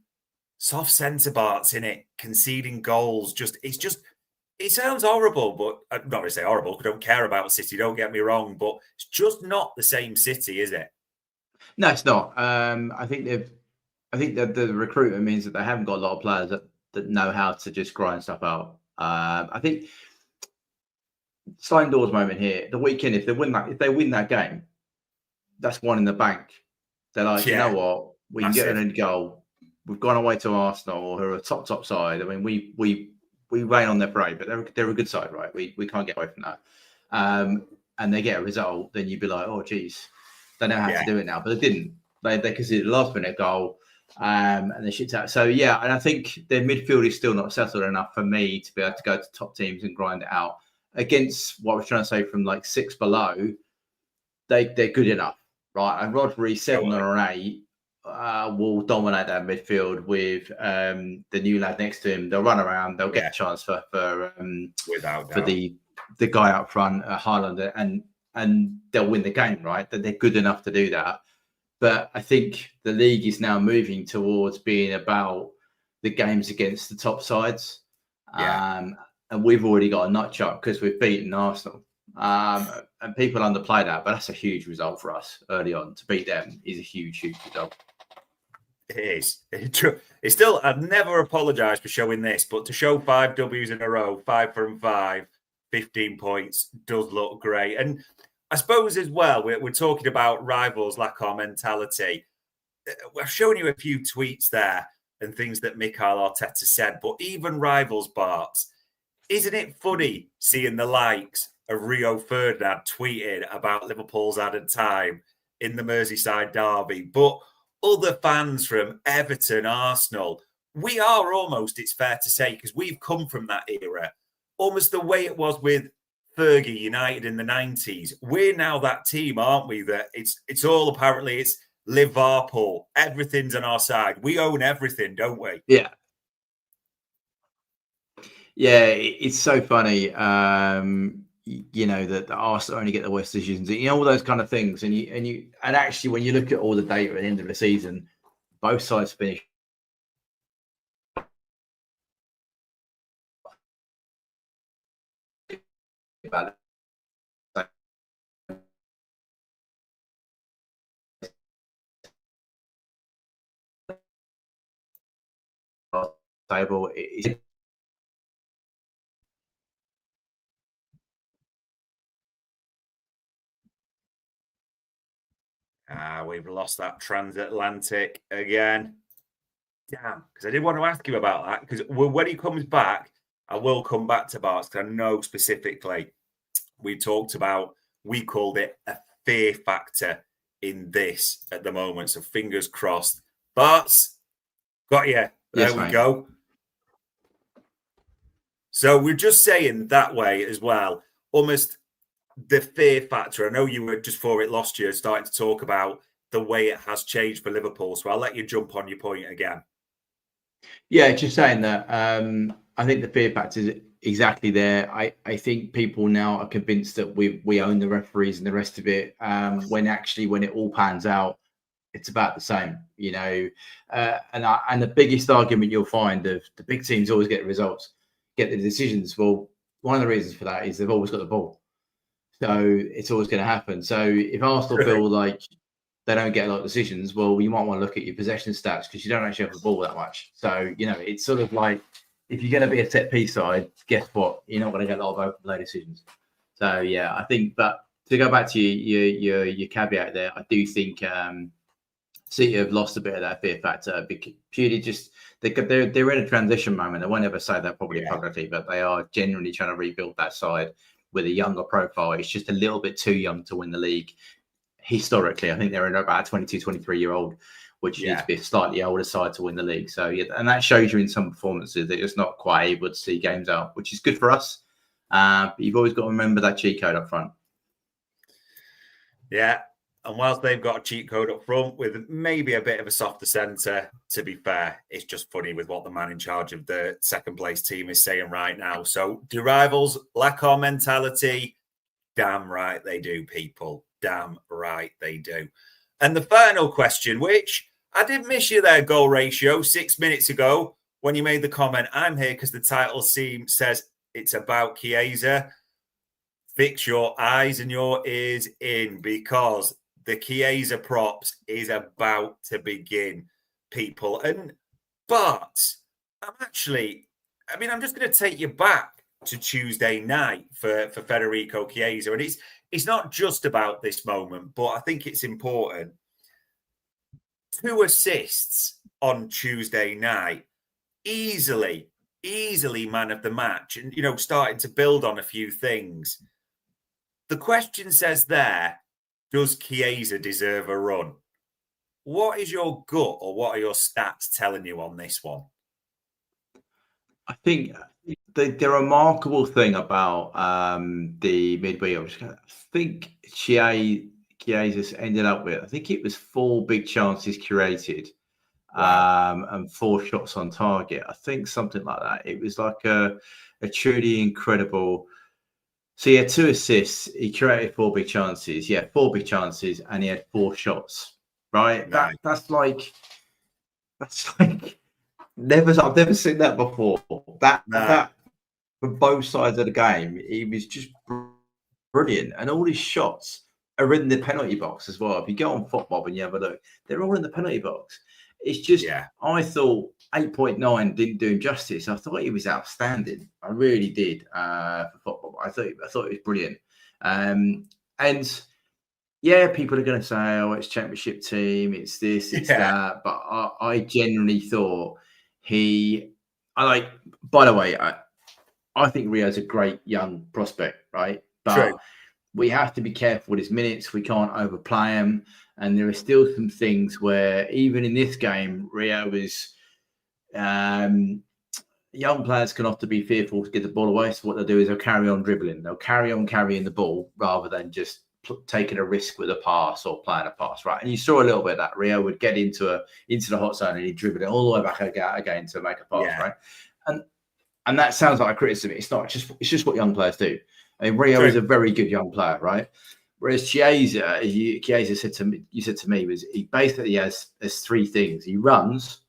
soft centre Barts in it, conceding goals. It sounds horrible, but I'm not going to say horrible because I don't care about City. Don't get me wrong, but it's just not the same City, is it? No, it's not. I think that the recruitment means that they haven't got a lot of players that know how to just grind stuff out. I think sliding doors moment here. The weekend, if they win that game, that's one in the bank. They're like, you know what, we can get an end goal. We've gone away to Arsenal, who are a top side. I mean, we rain on their parade, but they're a good side, right? We can't get away from that. And they get a result, then you'd be like, oh, geez, they know how to do it now. But they didn't. They conceded a last-minute goal. and they shipped out. So yeah, and I think their midfield is still not settled enough for me to be able to go to top teams and grind it out. Against what I was trying to say from like 6 below, they're good enough, right? And Rodri 7 or an 8 will dominate that midfield with the new lad next to him. They'll run around. They'll get a chance for without for doubt. the guy up front, Haaland, and they'll win the game, right? That they're good enough to do that. But I think the league is now moving towards being about the games against the top sides. And we've already got a notch up because we've beaten Arsenal. And people underplay that, but that's a huge result for us early on. To beat them is a huge, huge result. It is. It's still, I've never apologised for showing this, but to show 5 W's in a row, 5 from 5, 15 points, does look great. And I suppose as well, we're talking about rivals, lack our mentality. I've shown you a few tweets there and things that Mikel Arteta said, but even rivals, Barts, isn't it funny seeing the likes of Rio Ferdinand tweeting about Liverpool's added time in the Merseyside derby? But other fans from Everton, Arsenal, we are almost, it's fair to say, because we've come from that era, almost the way it was with Fergie United in the 90s. We're now that team, aren't we? That it's all apparently it's Liverpool. Everything's on our side. We own everything, don't we? Yeah. Yeah, it's so funny. You know that Arsenal only get the worst decisions. You know, all those kind of things. And actually, when you look at all the data at the end of the season, both sides finish about the table. We've lost that transatlantic again. Damn, because I did want to ask you about that, because when he comes back, I will come back to Barts, because I know specifically we talked about, we called it a fear factor in this at the moment. So fingers crossed. Barts, got you. There we go. So we're just saying that way as well, almost the fear factor. I know you were just before it lost you, starting to talk about the way it has changed for Liverpool. So I'll let you jump on your point again. Yeah, just saying that I think the fear factor is exactly there. I think people now are convinced that we own the referees and the rest of it, when it all pans out, it's about the same, you know. And the biggest argument you'll find of the big teams always get the results, get the decisions. Well, one of the reasons for that is they've always got the ball. So it's always going to happen. So if Arsenal feel like they don't get a lot of decisions, well, you might want to look at your possession stats because you don't actually have the ball that much. So, you know, it's sort of like if you're going to be a set piece side, guess what? You're not going to get a lot of open play decisions. So, yeah, I think, but to go back to your caveat there, I do think City have lost a bit of that fear factor. Purely just, they're in a transition moment. I won't ever say that probably publicly, but they are genuinely trying to rebuild that side with a younger profile. It's just a little bit too young to win the league. Historically, I think they're in about a 22, 23-year-old, which needs to be a slightly older side to win the league. So, yeah, and that shows you in some performances that it's not quite able to see games out, which is good for us. But you've always got to remember that cheat code up front. Yeah. And whilst they've got a cheat code up front with maybe a bit of a softer centre, to be fair, it's just funny with what the man in charge of the second place team is saying right now. So, do rivals lack our mentality? Damn right they do, people. Damn right they do. And the final question, which I did miss you there, goal ratio, 6 minutes ago when you made the comment, I'm here because the title says it's about Chiesa. Fix your eyes and your ears in, because the Chiesa props is about to begin, people. But I'm just going to take you back to Tuesday night for Federico Chiesa. And it's not just about this moment, but I think it's important. 2 assists on Tuesday night, easily man of the match, and, you know, starting to build on a few things. The question says there, does Chiesa deserve a run? What is your gut or what are your stats telling you on this one? I think the remarkable thing about the midweek, I think Chiesa's ended up with, I think it was 4 big chances created. Wow. And 4 shots on target. I think something like that. It was like a truly incredible. So he had 2 assists. He created 4 big chances. Yeah, 4 big chances, and he had 4 shots. Right. Nice. That's like I've never seen that before. That for both sides of the game, he was just brilliant, and all his shots are in the penalty box as well. If you go on Football and you have a look, they're all in the penalty box. It's just, I thought 8.9 didn't do him justice. I thought he was outstanding. I really did for football. I thought it was brilliant. And yeah, people are going to say, "Oh, it's championship team, it's this, it's that." But I genuinely thought by the way, I think Rio's a great young prospect, right? But we have to be careful with his minutes. We can't overplay him. And there are still some things where, even in this game, Rio is young players can often be fearful to get the ball away. So what they'll do is they'll carry on dribbling. They'll carry on carrying the ball rather than just taking a risk with a pass or playing a pass, right? And you saw a little bit of that. Rio would get into the hot zone and he'd dribble it all the way back again to make a pass, right? And that sounds like a criticism. It's not. It's just what young players do. I mean, Rio is a very good young player, right? Whereas Chiesa, said to me, was he basically has 3 things. He runs,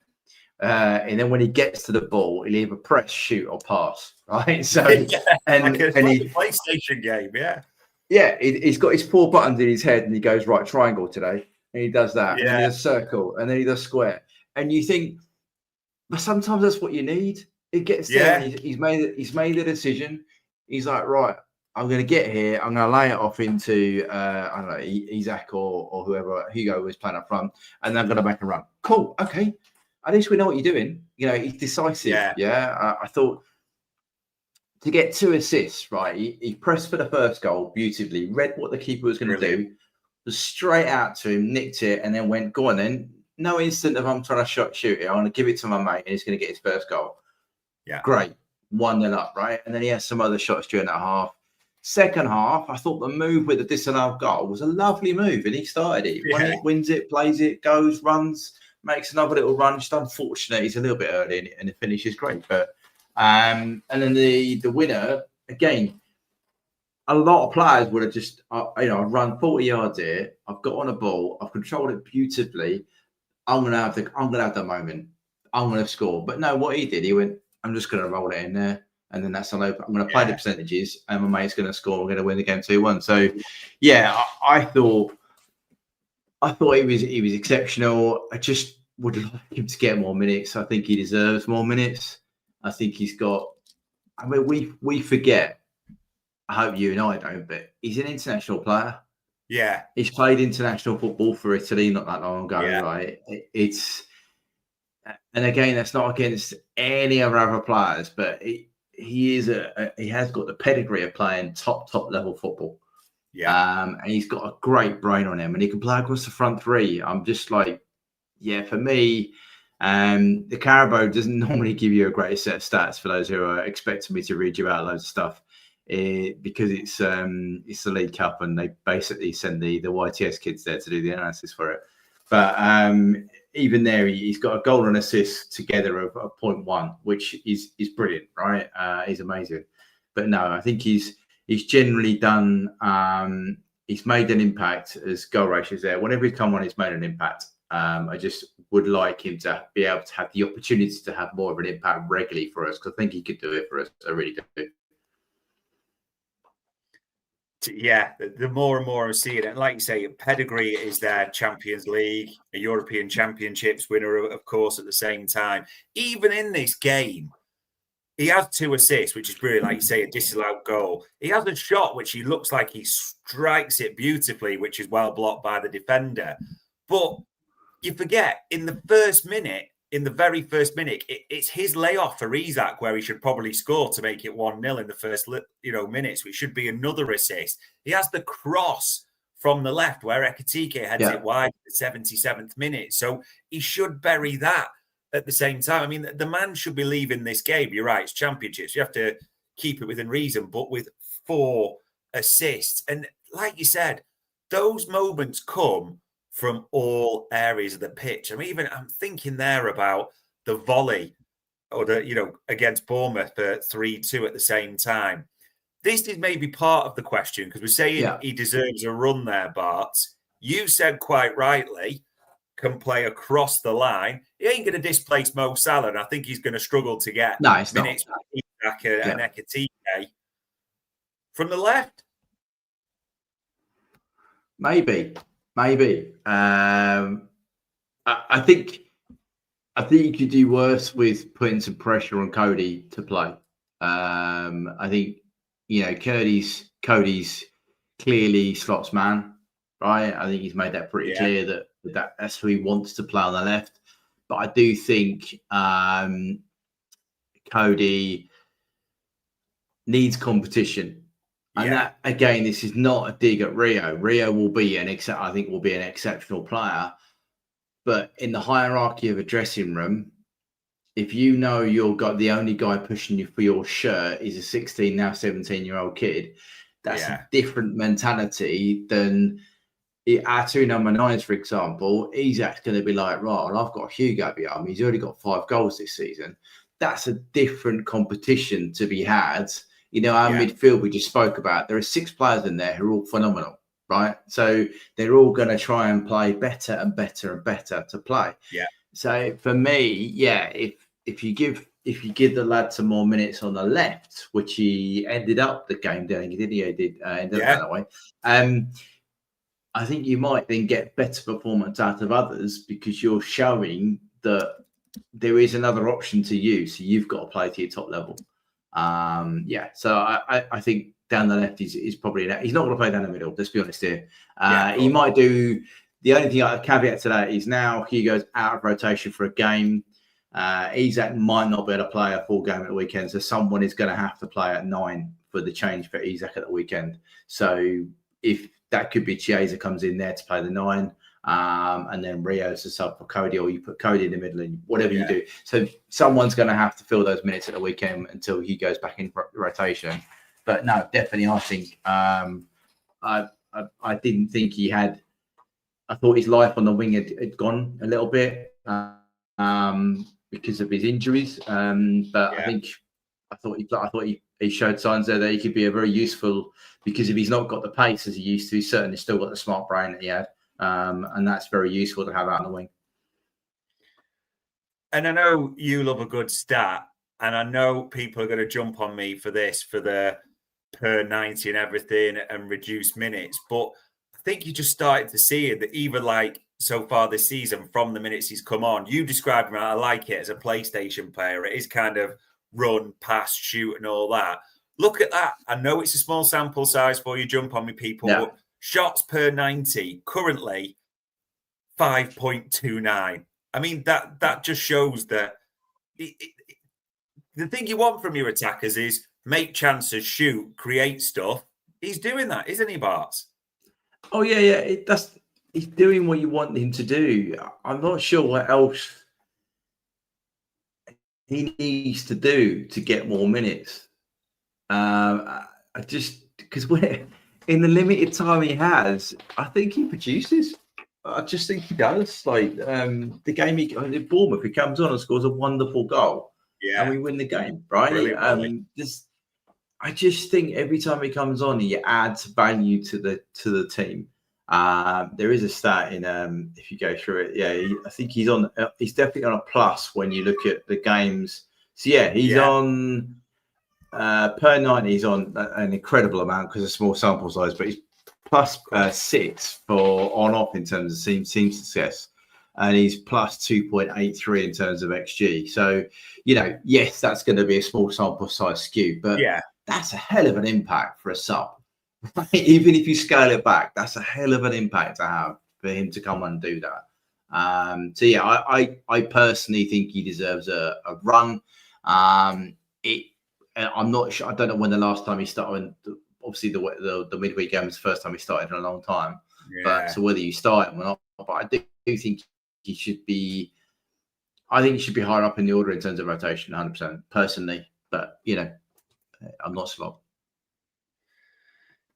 and then when he gets to the ball, he'll either press, shoot, or pass. Right. So like a PlayStation game, he's got his 4 buttons in his head, and he goes right triangle today, and he does that, and then he does circle, and then he does square, and you think, but sometimes that's what you need. It gets there. And he's made the decision. He's like, right, I'm going to get here. I'm going to lay it off into, I don't know, Isaac or whoever, Hugo was playing up front, and then I'm going to make a run. Cool. Okay. At least we know what you're doing. You know, he's decisive. I thought to get 2 assists, right? He pressed for the first goal beautifully, read what the keeper was going to do, was straight out to him, nicked it, and then went, go on then. No instant of I'm trying to shoot it. I want to give it to my mate, and he's going to get his first goal. Yeah. Great. 1-0 up, right? And then he has some other shots during that half. Second half, I thought the move with the disallowed goal was a lovely move, and he started it. He wins it, plays it, goes, runs, makes another little run. Just unfortunate, he's a little bit early, and the finish is great. But and then the winner again. A lot of players would have just, I've run 40 yards here. I've got on a ball. I've controlled it beautifully. I'm gonna have the moment. I'm gonna score. But no, what he did, he went, I'm just going to roll it in there, and then that's all open. I'm going to play the percentages, and my mate's going to score. We're going to win the game 2-1. So, yeah, I thought he was exceptional. I just would like him to get more minutes. I think he deserves more minutes. I think he's got. I mean, we forget. I hope you and I don't, but he's an international player. Yeah, he's played international football for Italy not that long ago, right? And again, that's not against any of our other players, but he has got the pedigree of playing top level football. Yeah. And he's got a great brain on him, and he can play across the front 3. I'm just like, for me, the Carabao doesn't normally give you a great set of stats for those who are expecting me to read you out loads of stuff, because it's the League Cup, and they basically send the YTS kids there to do the analysis for it. But even there, he's got a goal and assist together of 0.1, which is brilliant, right? He's amazing. But no, I think he's generally done. He's made an impact as goal ratios there. Whenever he's come on, he's made an impact. I just would like him to be able to have the opportunity to have more of an impact regularly for us, because I think he could do it for us. I really do. Yeah, the more and more I see it, and like you say, pedigree is their Champions League, a European Championships winner, of course, at the same time. Even in this game, he has 2 assists, which is really, like you say, a disallowed goal. He has a shot which he looks like he strikes it beautifully, which is well blocked by the defender. But you forget, in the very first minute, it's his layoff for Isaac where he should probably score to make it 1-0 in the first minutes, which should be another assist. He has the cross from the left where Ekitike heads Yeah. it wide at the 77th minute. So he should bury that at the same time. I mean, the man should be leaving this game. You're right, it's championships. You have to keep it within reason, but with 4 assists. And like you said, those moments come from all areas of the pitch. I mean, I'm thinking there about the volley or against Bournemouth for 3-2 at the same time. This is maybe part of the question because we're saying he deserves a run there, Bart. You said quite rightly, can play across the line. He ain't going to displace Mo Salah, and I think he's going to struggle to get minutes back and Ekitike. From the left? Maybe. I think you could do worse with putting some pressure on Cody to play. I think Cody's clearly slots man, right? I think he's made that pretty clear that's who he wants to play on the left. But I do think Cody needs competition. And that, again, this is not a dig at Rio. Rio will be an exceptional player. But in the hierarchy of a dressing room, if you know the only guy pushing you for your shirt is a 16, now 17-year-old kid, that's a different mentality than our 2 number 9s, for example. Isak's going to be like, right, well, I've got Hugo behind me. He's already got 5 goals this season. That's a different competition to be had. Our midfield we just spoke about, there are 6 players in there who are all phenomenal, right? So they're all going to try and play better and better and better to play. Yeah. So for me, if you give the lad some more minutes on the left, which he ended up the game doing, didn't he? He did end up that way. I think you might then get better performance out of others because you're showing that there is another option to you. So you've got to play to your top level. So I think down the left is probably that. He's not going to play down the middle. Let's be honest here. He might do. The only thing I caveat to that is now Hugo's out of rotation for a game. Isak might not be able to play a full game at the weekend, so someone is going to have to play at 9 for the change for Isak at the weekend. So if that could be Chiesa comes in there to play the 9, and then Rio's a sub for Cody, or you put Cody in the middle and whatever you do. So someone's going to have to fill those minutes at the weekend until he goes back in rotation. But no, definitely, I think I didn't think he had. I thought his life on the wing had gone a little bit because of his injuries. But I thought he showed signs there that he could be a very useful, because if he's not got the pace as he used to, he's certainly still got the smart brain that he had. And that's very useful to have out on the wing. And I know you love a good stat, and I know people are going to jump on me for this, for the per 90 and everything and reduced minutes. But I think you just started to see it, that even like so far this season, from the minutes he's come on, you described him, I like it, as a PlayStation player. It is kind of run, pass, shoot and all that. Look at that. I know it's a small sample size for you, jump on me, people, but shots per 90, currently 5.29. I mean, that just shows that the thing you want from your attackers is make chances, shoot, create stuff. He's doing that, isn't he, Barts? Oh, yeah. He's doing what you want him to do. I'm not sure what else he needs to do to get more minutes. Because we're in the limited time he has, I think he produces. I just think he does. Like the game in Bournemouth, he comes on and scores a wonderful goal, and we win the game, right? I just think every time he comes on, he adds value to the team. There is a stat in if you go through it, I think he's definitely on a plus when you look at the games. So he's on per 90. He's on an incredible amount because of small sample size, but he's plus 6 for on-off in terms of team success, and he's plus 2.83 in terms of XG. So yes, that's going to be a small sample size skew, but that's a hell of an impact for a sub. Even if you scale it back, that's a hell of an impact to have for him to come and do that. I personally think he deserves a run. I'm not sure. I don't know when the last time he started. Obviously, the midweek game was the first time he started in a long time. But so whether you start him or not, but I do think he should be. I think he should be higher up in the order in terms of rotation, 100% personally. But I'm not slow.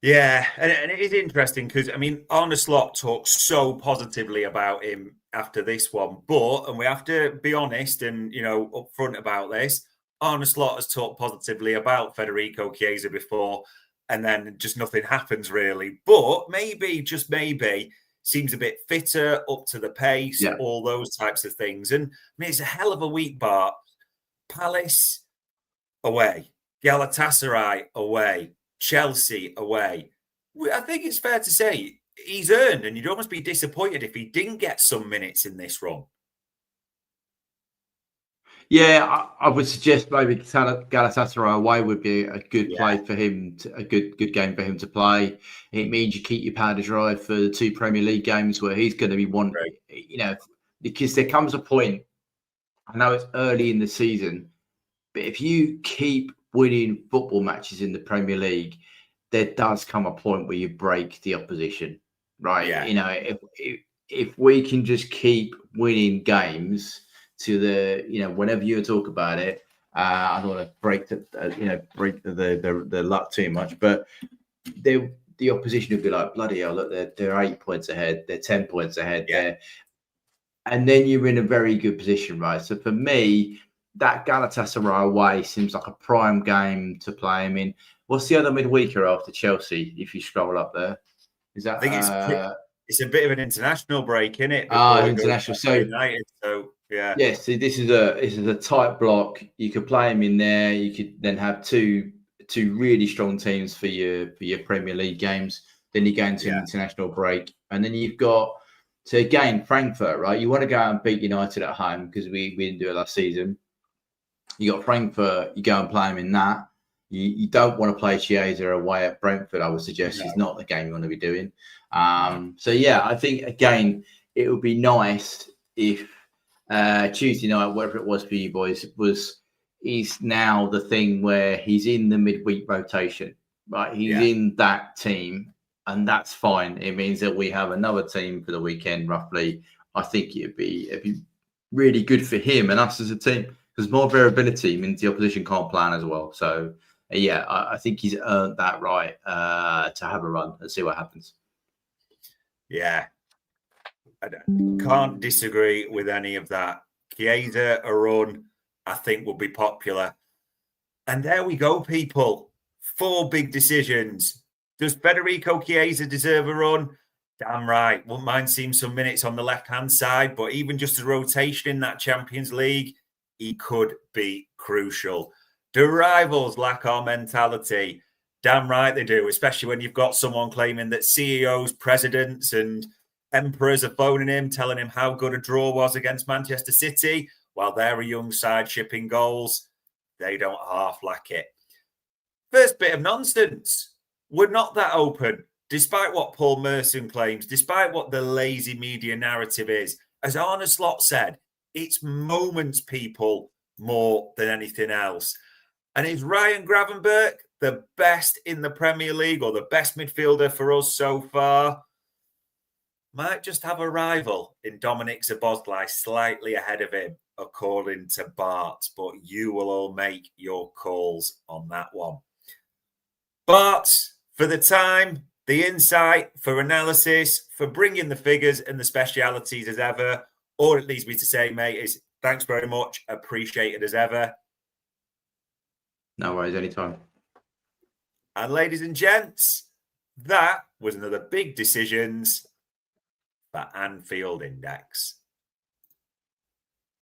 Yeah, and it is interesting because Arne Slot talks so positively about him after this one, and we have to be honest and upfront about this. Arne Slot has talked positively about Federico Chiesa before, and then just nothing happens really. But maybe, just maybe, seems a bit fitter, up to the pace, all those types of things. And it's a hell of a week, Bart. Palace away, Galatasaray away, Chelsea away. I think it's fair to say he's earned, and you'd almost be disappointed if he didn't get some minutes in this run. Yeah, I would suggest maybe Galatasaray away would be a good play for him, a good game for him to play. It means you keep your powder dry for the 2 Premier League games where he's going to be one, because there comes a point, I know it's early in the season, but if you keep winning football matches in the Premier League, there does come a point where you break the opposition, right? Yeah. If we can just keep winning games to the, whenever you talk about it, I don't want to break the luck too much, but the opposition will be like, bloody hell, look, they're 8 points ahead, they're 10 points ahead there, and then you're in a very good position, right? So for me, that Galatasaray away seems like a prime game to play him in. What's the other midweeker after Chelsea? If you scroll up there, is that? I think it's a bit of an international break, isn't it? International. So United. So yeah. Yeah. See, this is a tight block. You could play him in there. You could then have two really strong teams for your Premier League games. Then you go into an international break, and then you've got again Frankfurt, right? You want to go out and beat United at home because we didn't do it last season. You got Frankfurt. You go and play them in that. You don't want to play Chiesa away at Brentford. I would suggest it's not the game you want to be doing. So yeah, I think again it would be nice if Tuesday night, whatever it was for you boys, is now the thing where he's in the midweek rotation, right? He's in that team, and that's fine. It means that we have another team for the weekend, roughly. I think it'd be really good for him and us as a team. Because more variability means the opposition can't plan as well. So, I think he's earned that right to have a run and see what happens. Yeah. I can't disagree with any of that. Chiesa, a run, I think would be popular. And there we go, people. 4 big decisions. Does Federico Chiesa deserve a run? Damn right. Wouldn't mind seeing some minutes on the left-hand side, but even just a rotation in that Champions League, he could be crucial. Do rivals lack our mentality? Damn right they do, especially when you've got someone claiming that CEOs, presidents and emperors are phoning him, telling him how good a draw was against Manchester City, while they're a young side shipping goals. They don't half lack it. First bit of nonsense. We're not that open, despite what Paul Merson claims, despite what the lazy media narrative is. As Arne Slot said, it's moments, people, more than anything else. And is Ryan Gravenberch the best in the Premier League or the best midfielder for us so far? Might just have a rival in Dominic Szoboszlai slightly ahead of him, according to Barts, but you will all make your calls on that one. Barts, for the time, the insight, for analysis, for bringing the figures and the specialities as ever. All it leads me to say, mate, is thanks very much. Appreciate it as ever. No worries, anytime. And ladies and gents, that was another big decisions for Anfield Index.